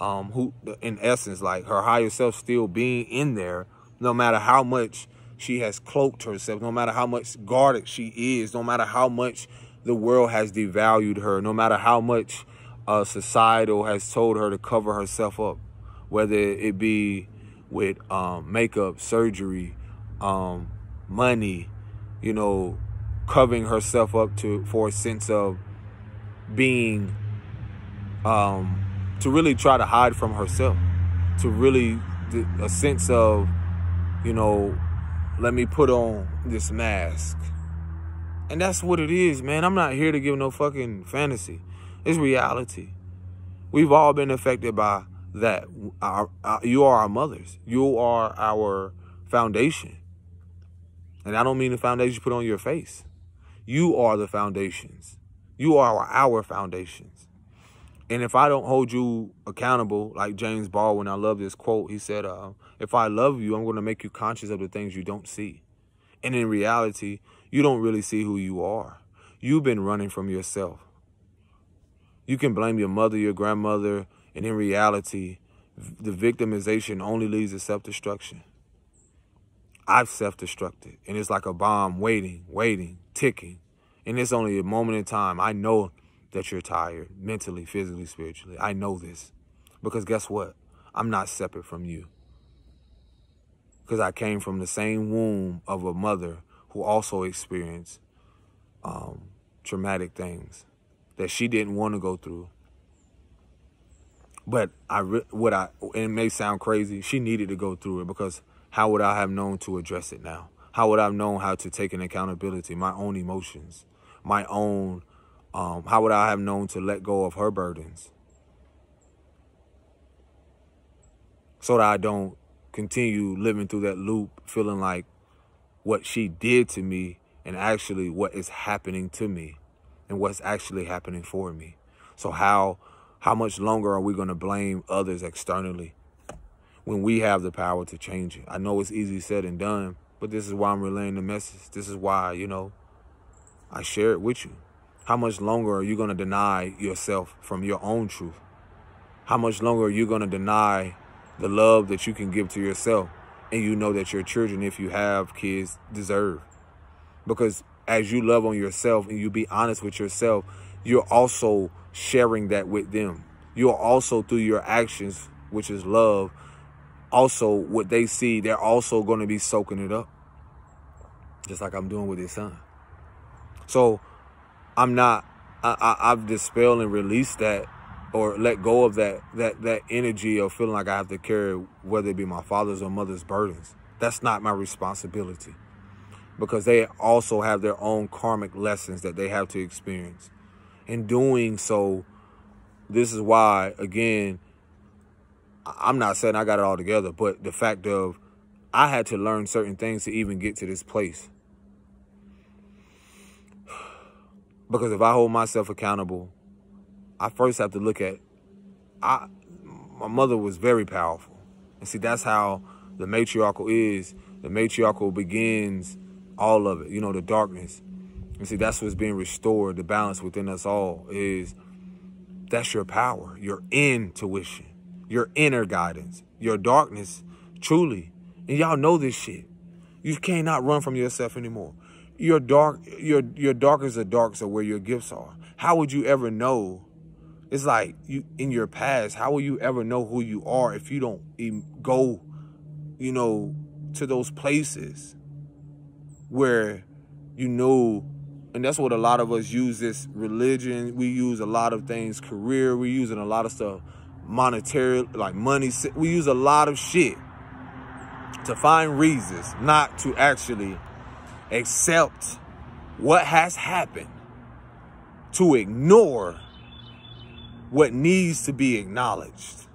who in essence, like her higher self still being in there, no matter how much she has cloaked herself, no matter how much guarded she is, no matter how much the world has devalued her, no matter how much societal has told her to cover herself up, whether it be with makeup, surgery, money, covering herself up for a sense of being, to really try to hide from herself, to really a sense of, let me put on this mask. And that's what it is, man. I'm not here to give no fucking fantasy. It's reality. We've all been affected by that. You are our mothers. You are our foundation. And I don't mean the foundation you put on your face. You are the foundations. You are our foundations. And if I don't hold you accountable, like James Baldwin, I love this quote. He said, if I love you, I'm going to make you conscious of the things you don't see. And in reality, you don't really see who you are. You've been running from yourself. You can blame your mother, your grandmother, and in reality, the victimization only leads to self-destruction. I've self-destructed, and it's like a bomb waiting, ticking. And it's only a moment in time. I know that you're tired, mentally, physically, spiritually. I know this. Because guess what? I'm not separate from you. Because I came from the same womb of a mother who also experienced traumatic things that she didn't want to go through. But and it may sound crazy, she needed to go through it, because how would I have known to address it now? How would I have known how to take an accountability, my own emotions, my own, how would I have known to let go of her burdens? So that I don't continue living through that loop, feeling like what she did to me and actually what is happening to me and what's actually happening for me. So how much longer are we going to blame others externally when we have the power to change it? I know it's easy said and done, but this is why I'm relaying the message. This is why, I share it with you. How much longer are you going to deny yourself from your own truth? How much longer are you going to deny the love that you can give to yourself and you know that your children, if you have kids, deserve? Because as you love on yourself and you be honest with yourself, you're also sharing that with them. You're also, through your actions, which is love, also what they see, they're also going to be soaking it up. Just like I'm doing with his son. So I've dispelled and released that, or let go of that energy of feeling like I have to carry, whether it be my father's or mother's burdens. That's not my responsibility, because they also have their own karmic lessons that they have to experience. In doing so, this is why, again, I'm not saying I got it all together, but the fact of I had to learn certain things to even get to this place. Because if I hold myself accountable, I first have to look at, my mother was very powerful. And see, that's how the matriarchal is. The matriarchal begins all of it, the darkness. And see, that's what's being restored. The balance within us all is, that's your power, your intuition, your inner guidance, your darkness, truly. And y'all know this shit. You cannot run from yourself anymore. Your darkest of darks are where your gifts are. How would you ever know? It's like you in your past. How will you ever know who you are if you don't even go, to those places where you know? And that's what a lot of us use this religion. We use a lot of things, career. We're using a lot of stuff, monetary, like money. We use a lot of shit to find reasons not to actually accept what has happened, to ignore what needs to be acknowledged.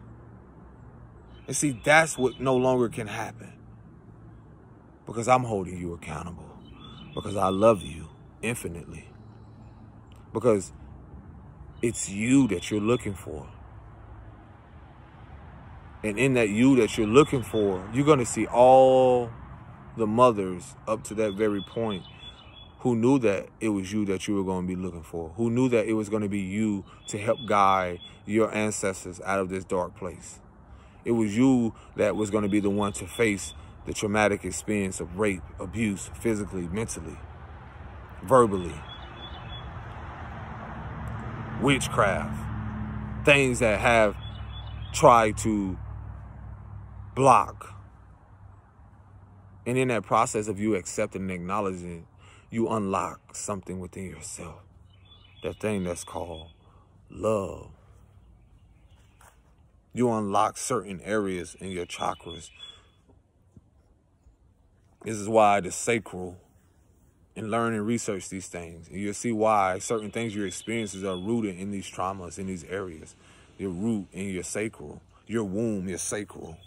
And see, that's what no longer can happen, because I'm holding you accountable, because I love you infinitely, because it's you that you're looking for. And in that you that you're looking for, you're going to see all the mothers up to that very point who knew that it was you that you were going to be looking for, who knew that it was going to be you to help guide your ancestors out of this dark place. It was you that was going to be the one to face the traumatic experience of rape, abuse, physically, mentally, verbally, witchcraft, things that have tried to block. And in that process of you accepting and acknowledging, you unlock something within yourself. That thing that's called love. You unlock certain areas in your chakras. This is why the sacral, and learn and research these things, and you'll see why certain things your experiences are rooted in these traumas, in these areas. Your root in your sacral, your womb, your sacral.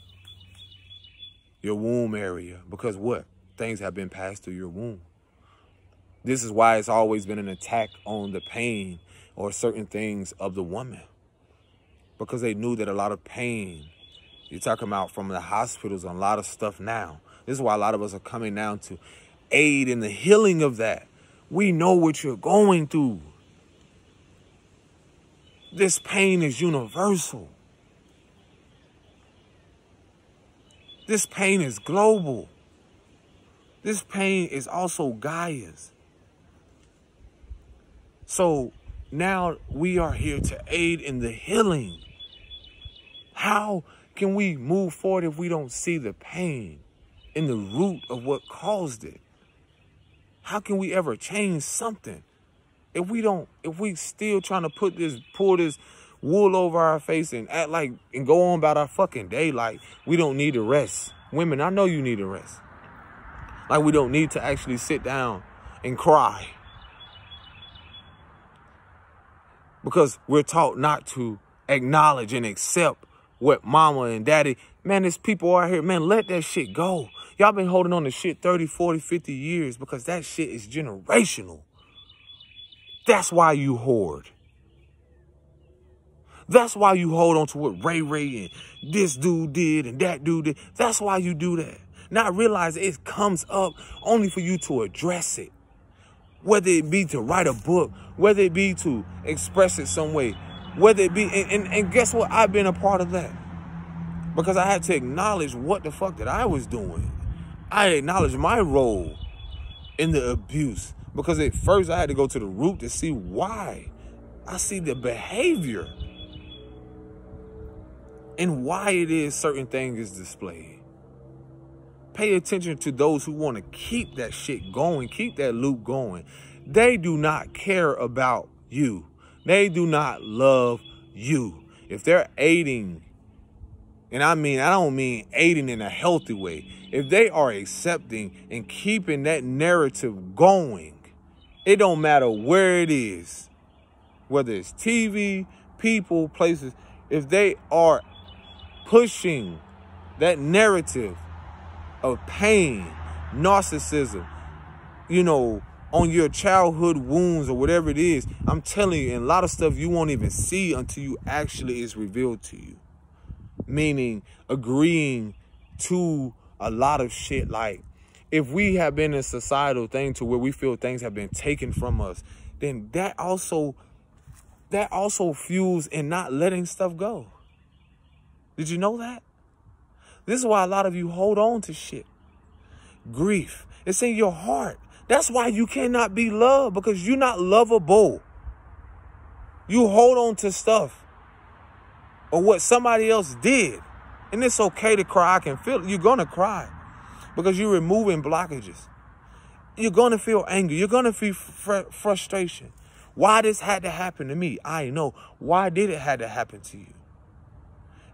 Your womb area, because what? Things have been passed through your womb. This is why it's always been an attack on the pain or certain things of the woman, because they knew that a lot of pain, you're talking about from the hospitals and a lot of stuff now. This is why a lot of us are coming down to aid in the healing of that. We know what you're going through. This pain is universal. This pain is global. This pain is also Gaia's. So now we are here to aid in the healing. How can we move forward if we don't see the pain in the root of what caused it? How can we ever change something if we still trying to pull this wool over our face and act like and go on about our fucking day like we don't need to rest? Women, I know you need to rest. Like we don't need to actually sit down and cry, because we're taught not to acknowledge and accept what mama and daddy, man, there's people out here, man, let that shit go. Y'all been holding on to shit 30, 40, 50 years because that shit is generational. That's why you hoard. That's why you hold on to what Ray and this dude did and that dude did. That's why you do that. Not realize it comes up only for you to address it. Whether it be to write a book, whether it be to express it some way, whether it be, and guess what? I've been a part of that. Because I had to acknowledge what the fuck that I was doing. I acknowledged my role in the abuse. Because at first I had to go to the root to see why. I see the behavior and why it is certain things is displayed. Pay attention to those who want to keep that shit going, keep that loop going. They do not care about you. They do not love you. If they're aiding, and I don't mean aiding in a healthy way. If they are accepting and keeping that narrative going, it don't matter where it is, whether it's TV, people, places, if they are pushing that narrative of pain, narcissism, on your childhood wounds or whatever it is, I'm telling you, and a lot of stuff you won't even see until you actually is revealed to you. Meaning agreeing to a lot of shit. Like, if we have been in a societal thing to where we feel things have been taken from us, then that also fuels in not letting stuff go. Did you know that? This is why a lot of you hold on to shit. Grief. It's in your heart. That's why you cannot be loved, because you're not lovable. You hold on to stuff or what somebody else did. And it's okay to cry. I can feel it. You're going to cry because you're removing blockages. You're going to feel anger. You're going to feel frustration. Why this had to happen to me? I know. Why did it had to happen to you?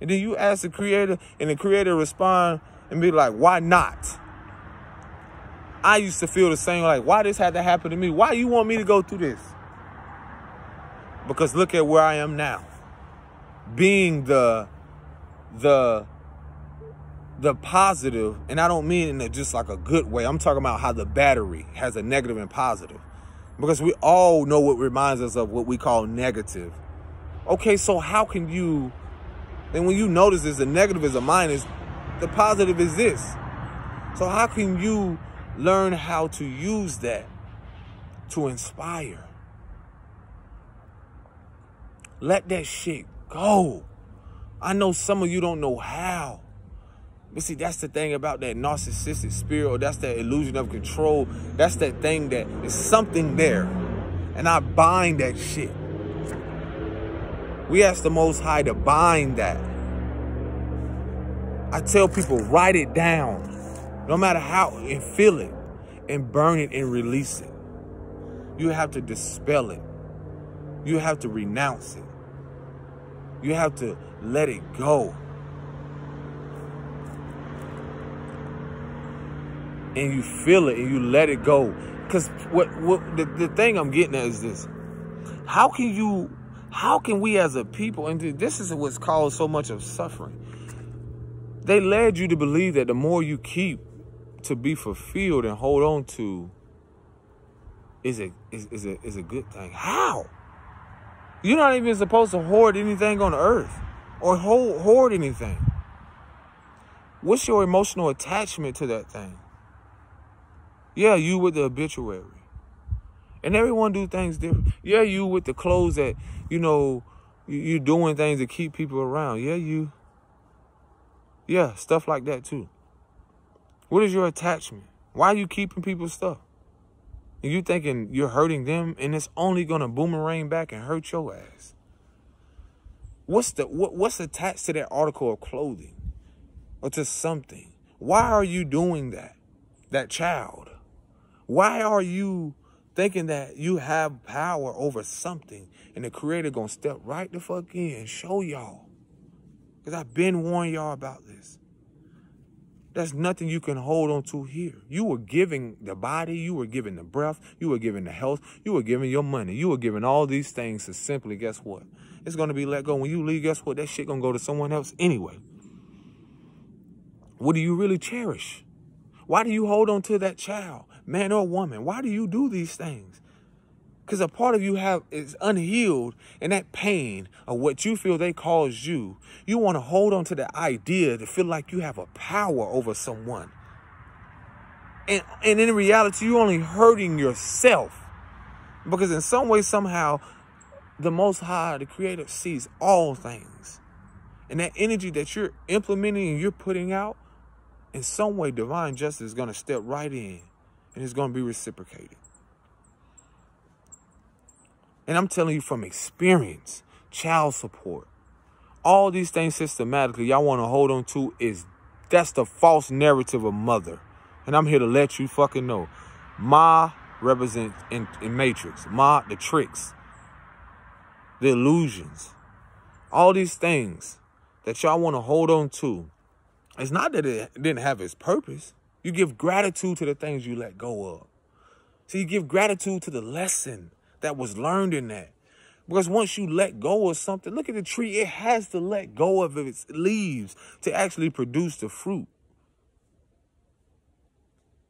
And then you ask the creator, and the creator respond and be like, why not? I used to feel the same, like, why this had to happen to me? Why you want me to go through this? Because look at where I am now. Being the positive, and I don't mean in just like a good way. I'm talking about how the battery has a negative and positive. Because we all know what reminds us of what we call negative. Okay, so how can you, then when you notice this, the negative is a minus, the positive is this. So how can you learn how to use that to inspire? Let that shit go. I know some of you don't know how. But see, that's the thing about that narcissistic spirit, or that's that illusion of control. That's that thing that is something there. And I bind that shit. We ask the Most High to bind that. I tell people, write it down. No matter how, and feel it. And burn it and release it. You have to dispel it. You have to renounce it. You have to let it go. And you feel it and you let it go. Because the thing I'm getting at is this. How can we as a people, and this is what's caused so much of suffering. They led you to believe that the more you keep to be fulfilled and hold on to is a good thing. How? You're not even supposed to hoard anything on earth or hoard anything. What's your emotional attachment to that thing? Yeah, you with the obituary. And everyone do things different. Yeah, you with the clothes that, you're doing things to keep people around. Yeah, you. Yeah, stuff like that too. What is your attachment? Why are you keeping people's stuff? And you thinking you're hurting them, and it's only going to boomerang back and hurt your ass. What's attached to that article of clothing or to something? Why are you doing that? That child. Why are you thinking that you have power over something, and the creator going to step right the fuck in and show y'all? Because I've been warning y'all about this. There's nothing you can hold on to here. You were giving the body, you were giving the breath, you were giving the health, you were giving your money, you were giving all these things to simply, guess what? It's going to be let go. When you leave, guess what? That shit going to go to someone else anyway. What do you really cherish? Why do you hold on to that child, man or woman? Why do you do these things? Because a part of you is unhealed, and that pain of what you feel they caused you, you want to hold on to the idea to feel like you have a power over someone. And in reality, you're only hurting yourself. Because in some way, somehow, the Most High, the Creator, sees all things. And that energy that you're implementing and you're putting out, in some way, divine justice is going to step right in, and it's going to be reciprocated. And I'm telling you from experience, child support, all these things systematically y'all want to hold on to that's the false narrative of mother. And I'm here to let you fucking know. Ma represents in Matrix. Ma, the tricks, the illusions, all these things that y'all want to hold on to. It's not that it didn't have its purpose. You give gratitude to the things you let go of. So you give gratitude to the lesson that was learned in that. Because once you let go of something, look at the tree. It has to let go of its leaves to actually produce the fruit.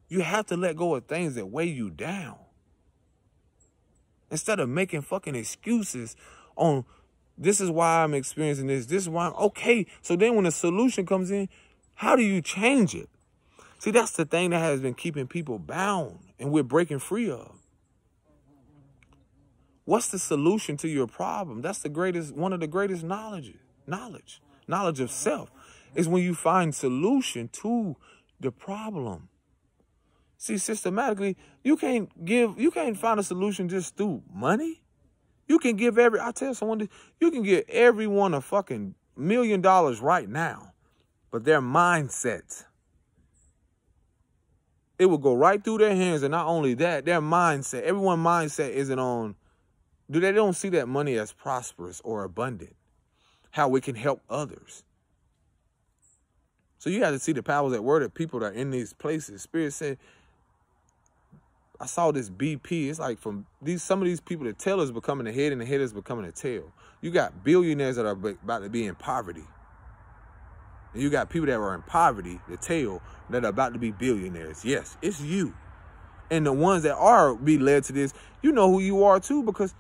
You have to let go of things that weigh you down. Instead of making fucking excuses on, this is why I'm experiencing this. This is why okay. So then when the solution comes in, how do you change it? See, that's the thing that has been keeping people bound and we're breaking free of. What's the solution to your problem? That's the greatest, one of the greatest knowledge of self is when you find solution to the problem. See, systematically, you can't find a solution just through money. You can give I tell someone this, you can give everyone a fucking $1 million right now, but their mindset, it will go right through their hands. And not only that, their mindset, everyone's mindset isn't on, they don't see that money as prosperous or abundant, how it can help others. So you have to see the powers at work of people that are in these places. Spirit said, I saw this BP. It's like from some of these people, the tail is becoming the head and the head is becoming the tail. You got billionaires that are about to be in poverty. And you got people that are in poverty, the tail, that are about to be billionaires. Yes, it's you. And the ones that are be led to this, you know who you are too, because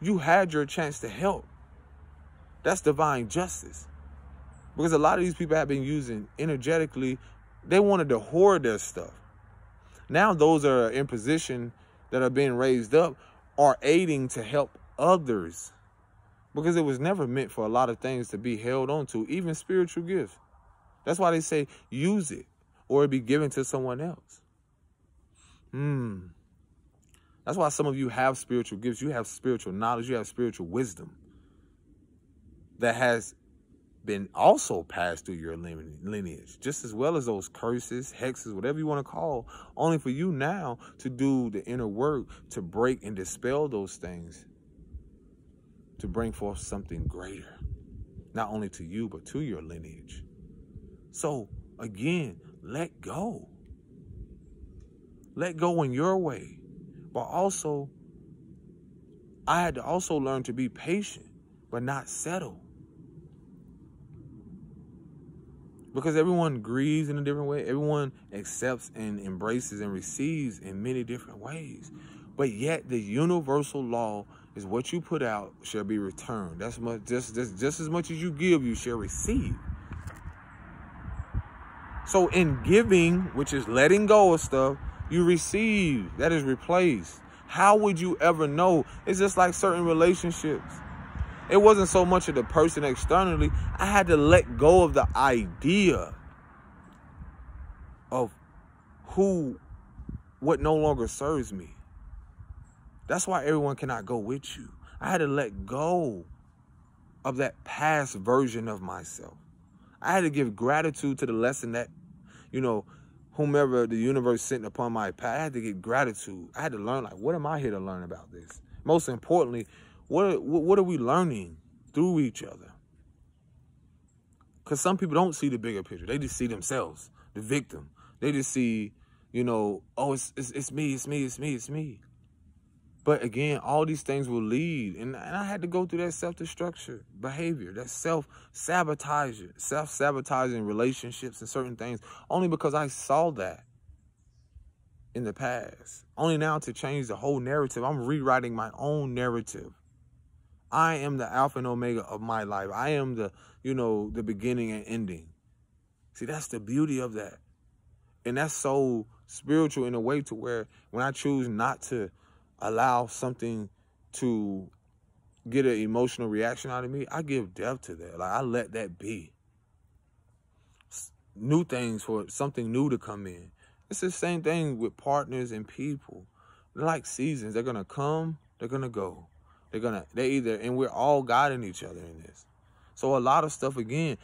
you had your chance to help. That's divine justice. Because a lot of these people have been using energetically, they wanted to hoard their stuff. Now those that are in position that are being raised up are aiding to help others. Because it was never meant for a lot of things to be held on to, even spiritual gifts. That's why they say use it or it be given to someone else. That's why some of you have spiritual gifts. You have spiritual knowledge. You have spiritual wisdom that has been also passed through your lineage, just as well as those curses, hexes, whatever you want to call, only for you now to do the inner work to break and dispel those things, to bring forth something greater, not only to you, but to your lineage. So again, let go. Let go in your way. But also, I had to also learn to be patient, but not settle. Because everyone grieves in a different way. Everyone accepts and embraces and receives in many different ways. But yet the universal law is what you put out shall be returned. That's much, just as much as you give, you shall receive. So in giving, which is letting go of stuff, you receive. That is replaced. How would you ever know? It's just like certain relationships. It wasn't so much of the person externally. I had to let go of the idea of what no longer serves me. That's why everyone cannot go with you. I had to let go of that past version of myself. I had to give gratitude to the lesson that, whomever the universe sent upon my path. I had to give gratitude. I had to learn, like, what am I here to learn about this? Most importantly, what are we learning through each other? Because some people don't see the bigger picture. They just see themselves. the victim. They just see, you know, oh, it's me. But again, all these things will lead. And I had to go through that self-destruction behavior, that self-sabotaging relationships and certain things, only because I saw that in the past. Only now to change the whole narrative. I'm rewriting my own narrative. I am the Alpha and Omega of my life. I am the, you know, the beginning and ending. See, that's the beauty of that. And that's so spiritual in a way to where when I choose not to allow something to get an emotional reaction out of me, I give depth to that. Like, I let that be. New things for something new to come in. It's the same thing with partners and people. They're like seasons. They're going to come, they're going to go. And we're all guiding each other in this. So a lot of stuff, again,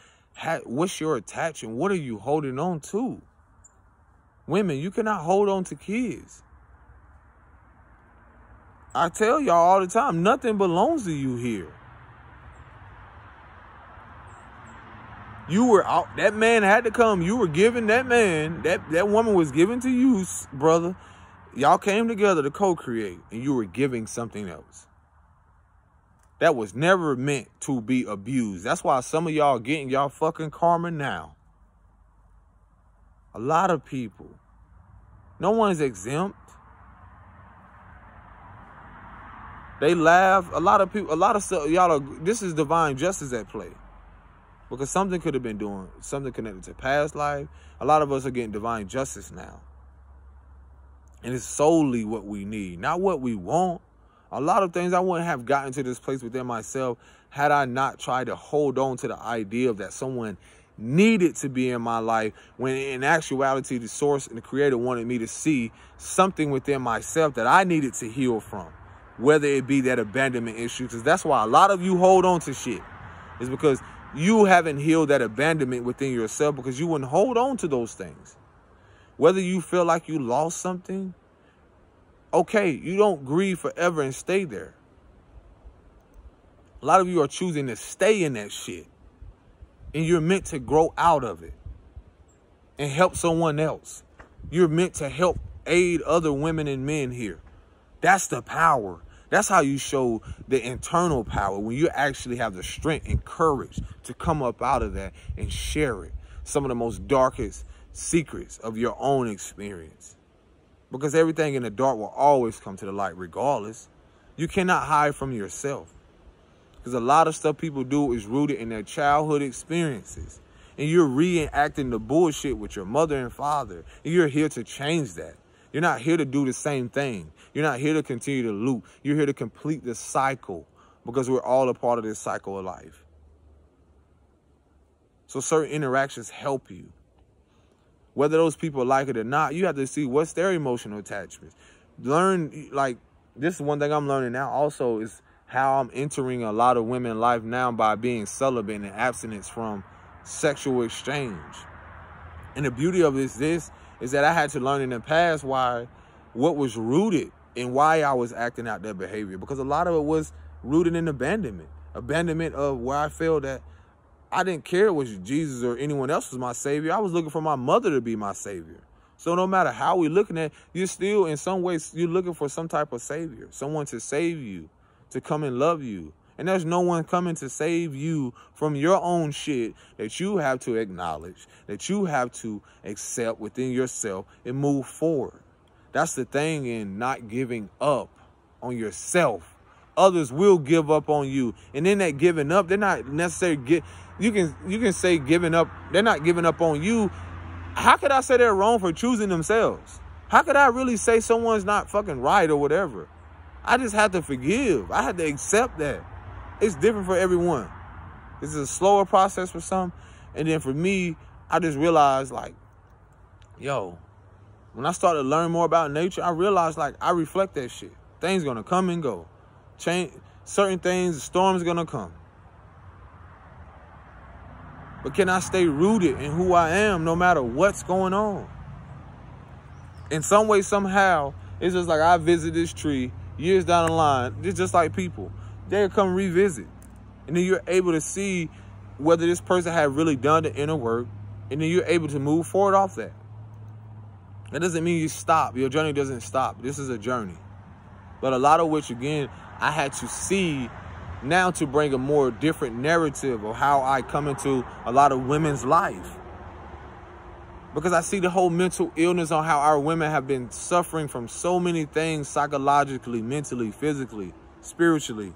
what's your attachment? What are you holding on to? Women, you cannot hold on to kids. I tell y'all all the time, nothing belongs to you here. You were out, that man had to come. You were given that man, that woman was given to you, brother. Y'all came together to co-create, and you were giving something else. That was never meant to be abused. That's why some of y'all getting y'all fucking karma now. A lot of people. No one's exempt. They laugh. A lot of people, a lot of stuff, this is divine justice at play. Because something could have been doing, something connected to past life. A lot of us are getting divine justice now. And it's solely what we need, not what we want. A lot of things I wouldn't have gotten to this place within myself had I not tried to hold on to the idea of that someone needed to be in my life, when in actuality the source and the creator wanted me to see something within myself that I needed to heal from, whether it be that abandonment issue. Because that's why a lot of you hold on to shit, is because you haven't healed that abandonment within yourself, because you wouldn't hold on to those things. Whether you feel like you lost something, okay, you don't grieve forever and stay there. A lot of you are choosing to stay in that shit. And you're meant to grow out of it and help someone else. You're meant to help aid other women and men here. That's the power. That's how you show the internal power, when you actually have the strength and courage to come up out of that and share it. Some of the most darkest secrets of your own experience. Because everything in the dark will always come to the light regardless. You cannot hide from yourself. Because a lot of stuff people do is rooted in their childhood experiences. And you're reenacting the bullshit with your mother and father. And you're here to change that. You're not here to do the same thing. You're not here to continue to loop. You're here to complete the cycle. Because we're all a part of this cycle of life. So certain interactions help you. Whether those people like it or not, you have to see what's their emotional attachments. Learn, like, this is one thing I'm learning now also, is how I'm entering a lot of women's life now by being celibate and abstinence from sexual exchange. And the beauty of this is that I had to learn in the past what was rooted and why I was acting out that behavior. Because a lot of it was rooted in abandonment. Abandonment of where I felt that I didn't care was Jesus or anyone else was my savior. I was looking for my mother to be my savior. So no matter how we're looking at, you're still, in some ways, you're looking for some type of savior. Someone to save you, to come and love you. And there's no one coming to save you from your own shit that you have to acknowledge, that you have to accept within yourself and move forward. That's the thing in not giving up on yourself. Others will give up on you. And in that giving up, they're not necessarily you can say giving up, they're not giving up on you. How could I say they're wrong for choosing themselves? How could I really say someone's not fucking right or whatever? I just had to forgive. I had to accept that. It's different for everyone. This is a slower process for some. And then for me, I just realized, like, yo, when I started to learn more about nature, I realized, like, I reflect that shit. Things gonna come and go. Change certain things, the storm's gonna come. But can I stay rooted in who I am no matter what's going on? In some way, somehow, it's just like I visit this tree years down the line. It's just like people. They'll come revisit. And then you're able to see whether this person had really done the inner work, And then you're able to move forward off that. That doesn't mean you stop. Your journey doesn't stop. This is a journey. But a lot of which, again, I had to see now to bring a more different narrative of how I come into a lot of women's life. Because I see the whole mental illness on how our women have been suffering from so many things psychologically, mentally, physically, spiritually.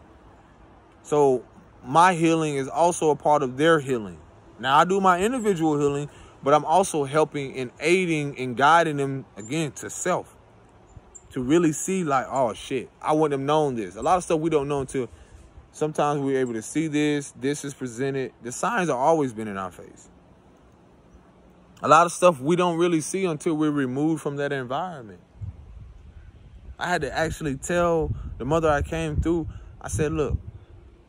So my healing is also a part of their healing. Now, I do my individual healing, but I'm also helping and aiding and guiding them, again, to self. To really see like, oh, shit, I wouldn't have known this. A lot of stuff we don't know until sometimes we're able to see this. This is presented. The signs have always been in our face. A lot of stuff we don't really see until we're removed from that environment. I had to actually tell the mother I came through, I said, look,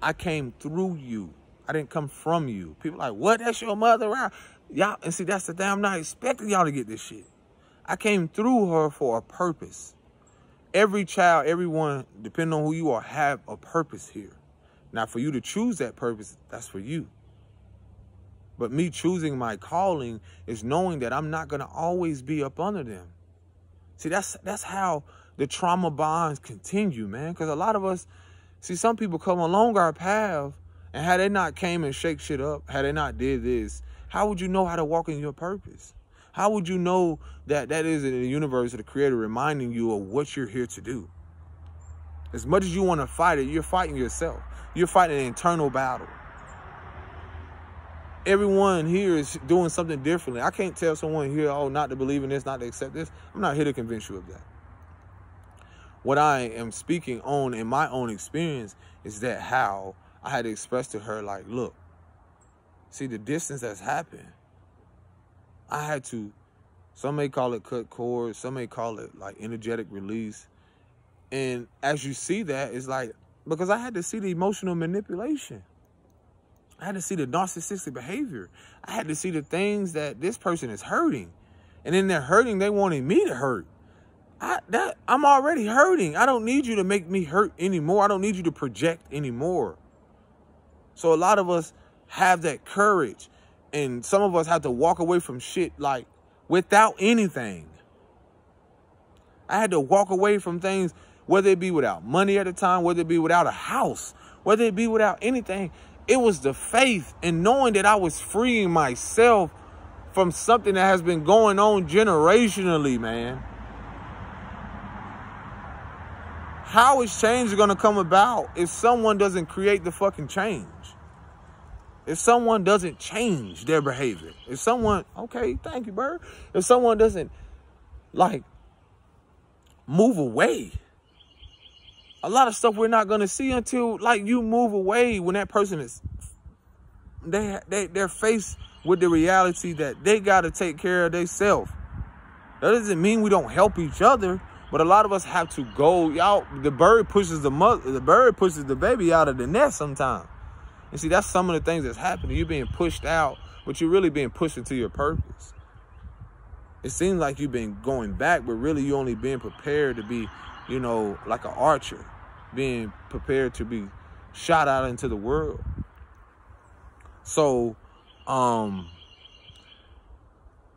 I came through you. I didn't come from you. People are like, what? That's your mother around? Y'all, and see, that's the thing. I'm not expecting y'all to get this shit. I came through her for a purpose. Every child, everyone, depending on who you are, have a purpose here. Now, for you to choose that purpose, that's for you. But me choosing my calling is knowing that I'm not going to always be up under them. See, that's how the trauma bonds continue, man. Because a lot of us, see, some people come along our path, and had they not came and shake shit up, had they not did this, how would you know how to walk in your purpose? How would you know that that is in the universe of the Creator reminding you of what you're here to do? As much as you want to fight it, you're fighting yourself. You're fighting an internal battle. Everyone here is doing something differently. I can't tell someone here, oh, not to believe in this, not to accept this. I'm not here to convince you of that. What I am speaking on in my own experience is that how I had to express to her, like, look, see the distance that's happened. I had to, some may call it cut cords, some may call it like energetic release. And as you see that, it's like, because I had to see the emotional manipulation. I had to see the narcissistic behavior. I had to see the things that this person is hurting. And in their hurting, they wanted me to hurt. I'm already hurting. I don't need you to make me hurt anymore. I don't need you to project anymore. So a lot of us have that courage. And some of us have to walk away from shit like without anything. I had to walk away from things, whether it be without money at the time, whether it be without a house, whether it be without anything. It was the faith and knowing that I was freeing myself from something that has been going on generationally, man. How is change going to come about if someone doesn't create the fucking change? If someone doesn't change their behavior, if someone, okay, thank you, Bird. If someone doesn't, like, move away, a lot of stuff we're not going to see until, like, you move away when that person is, they're faced with the reality that they got to take care of themselves. That doesn't mean we don't help each other, but a lot of us have to go out. The bird pushes the baby out of the nest sometimes. And see, that's some of the things that's happening. You're being pushed out, but you're really being pushed into your purpose. It seems like you've been going back, but really you only being prepared to be, you know, like an archer, being prepared to be shot out into the world. So, and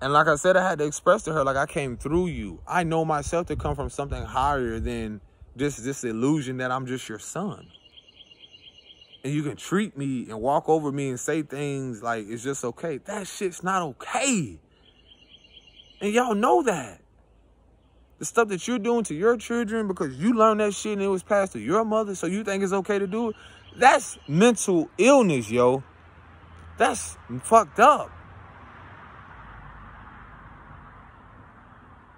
like I said, I had to express to her, like, I came through you. I know myself to come from something higher than just this illusion that I'm just your son. And you can treat me and walk over me and say things like it's just okay. That shit's not okay. And y'all know that. The stuff that you're doing to your children because you learned that shit and it was passed to your mother, so you think it's okay to do it. That's mental illness, yo. That's fucked up.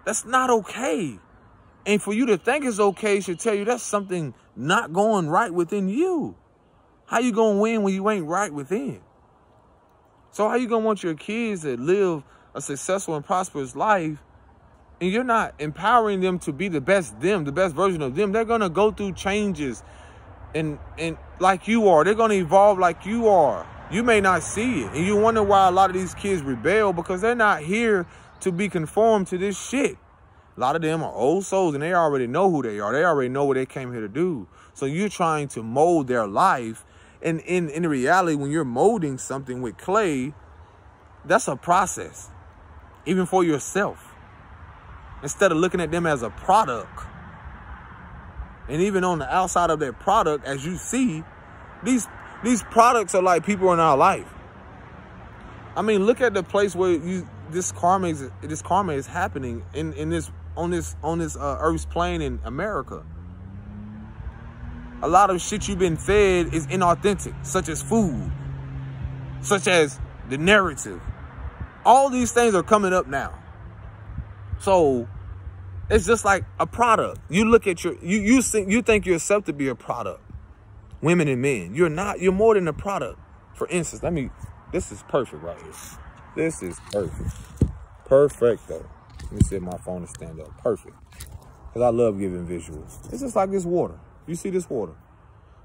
That's not okay. And for you to think it's okay should tell you that's something not going right within you. How you gonna win when you ain't right within? So how you gonna want your kids to live a successful and prosperous life and you're not empowering them to be the best them, the best version of them? They're gonna go through changes and like you are. They're gonna evolve like you are. You may not see it. And you wonder why a lot of these kids rebel, because they're not here to be conformed to this shit. A lot of them are old souls and they already know who they are. They already know what they came here to do. So you're trying to mold their life. And in reality, when you're molding something with clay, that's a process, even for yourself. Instead of looking at them as a product. And even on the outside of that product, as you see, these products are like people in our life. I mean, look at the place where this karma is happening on this earth's plane in America. A lot of shit you've been fed is inauthentic, such as food, such as the narrative. All these things are coming up now. So it's just like a product. You look at you think yourself to be a product. Women and men. You're not. You're more than a product. For instance, this is perfect right here. This is perfect. Perfect though. Let me see if my phone will stand up. Perfect. Because I love giving visuals. It's just like this water. You see this water.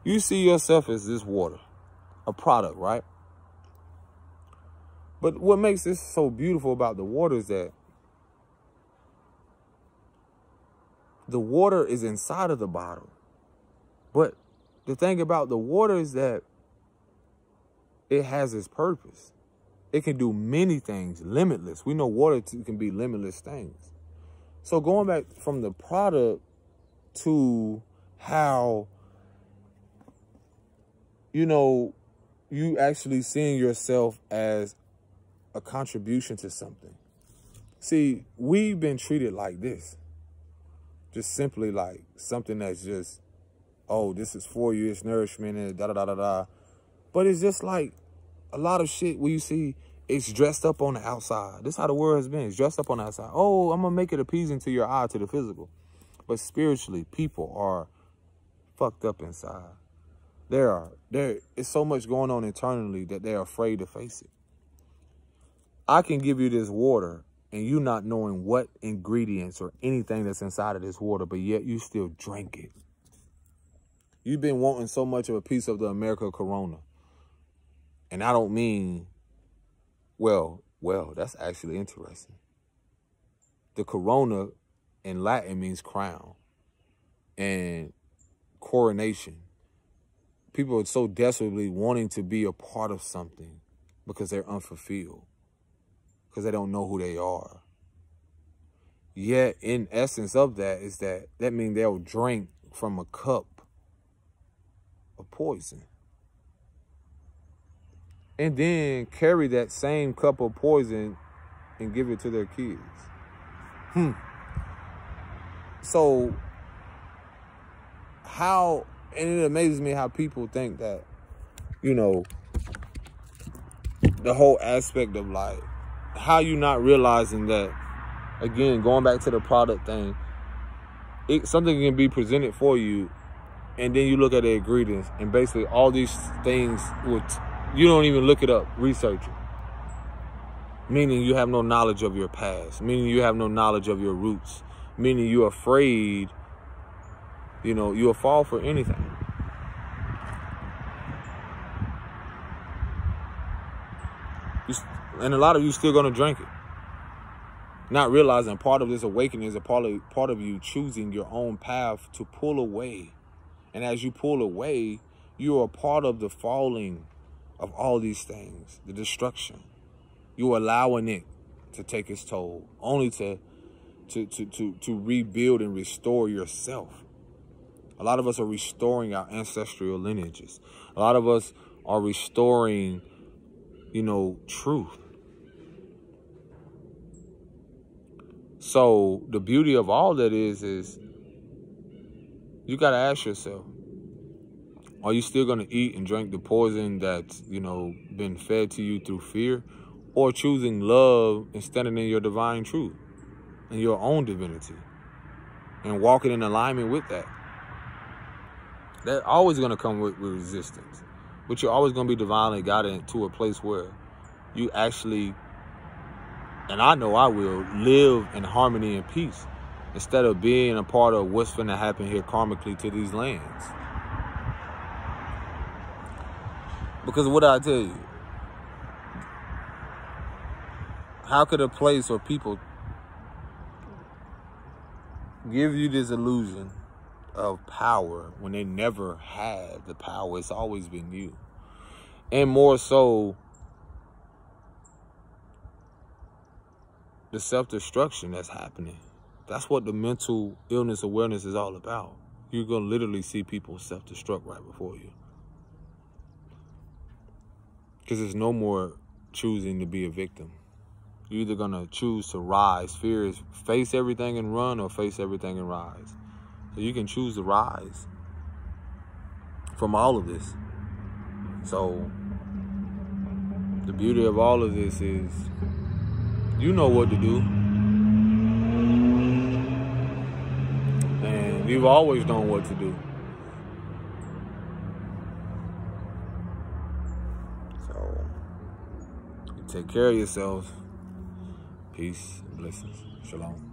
You see yourself as this water. A product, right? But what makes this so beautiful about the water is that the water is inside of the bottle. But the thing about the water is that it has its purpose. It can do many things, limitless. We know water can be limitless things. So going back from the product to how, you actually seeing yourself as a contribution to something. See, we've been treated like this. Just simply like something that's just, oh, this is for you, it's nourishment, and da-da-da-da-da. But it's just like a lot of shit where you see it's dressed up on the outside. This is how the world has been. It's dressed up on the outside. Oh, I'm going to make it appeasing to your eye, to the physical. But spiritually, people are fucked up inside. It's so much going on internally that they're afraid to face it. I can give you this water and you not knowing what ingredients or anything that's inside of this water, but yet you still drink it. You've been wanting so much of a piece of the America Corona. And I don't mean, well, that's actually interesting. The Corona in Latin means crown and coronation. People are so desperately wanting to be a part of something because they're unfulfilled, because they don't know who they are. Yet, in essence of that is that means they'll drink from a cup of poison and then carry that same cup of poison and give it to their kids. So and it amazes me how people think that, the whole aspect of like, how you not realizing that, again, going back to the product thing, something can be presented for you, and then you look at the ingredients, and basically all these things, you don't even look it up, research it. Meaning you have no knowledge of your past, meaning you have no knowledge of your roots, meaning you're afraid, you'll fall for anything. And a lot of you still going to drink it. Not realizing part of this awakening is a part of you choosing your own path to pull away. And as you pull away, you are part of the falling of all these things, the destruction. You're allowing it to take its toll, only to rebuild and restore yourself. A lot of us are restoring our ancestral lineages. A lot of us are restoring, truth. So the beauty of all that is you got to ask yourself, are you still going to eat and drink the poison that's, been fed to you through fear, or choosing love and standing in your divine truth and your own divinity and walking in alignment with that? That's always going to come with resistance, but you're always going to be divinely guided to a place where you actually, and I know I will, live in harmony and peace instead of being a part of what's going to happen here karmically to these lands. Because what did I tell you? How could a place or people give you this illusion of power when they never had the power? It's always been you. And more so, the self-destruction that's happening. That's what the mental illness awareness is all about. You're going to literally see people self-destruct right before you. Because there's no more choosing to be a victim. You're either going to choose to rise. Fear is face everything and run, or face everything and rise. So you can choose to rise from all of this. So the beauty of all of this is you know what to do. And you've always known what to do. So you take care of yourselves. Peace and blessings. Shalom.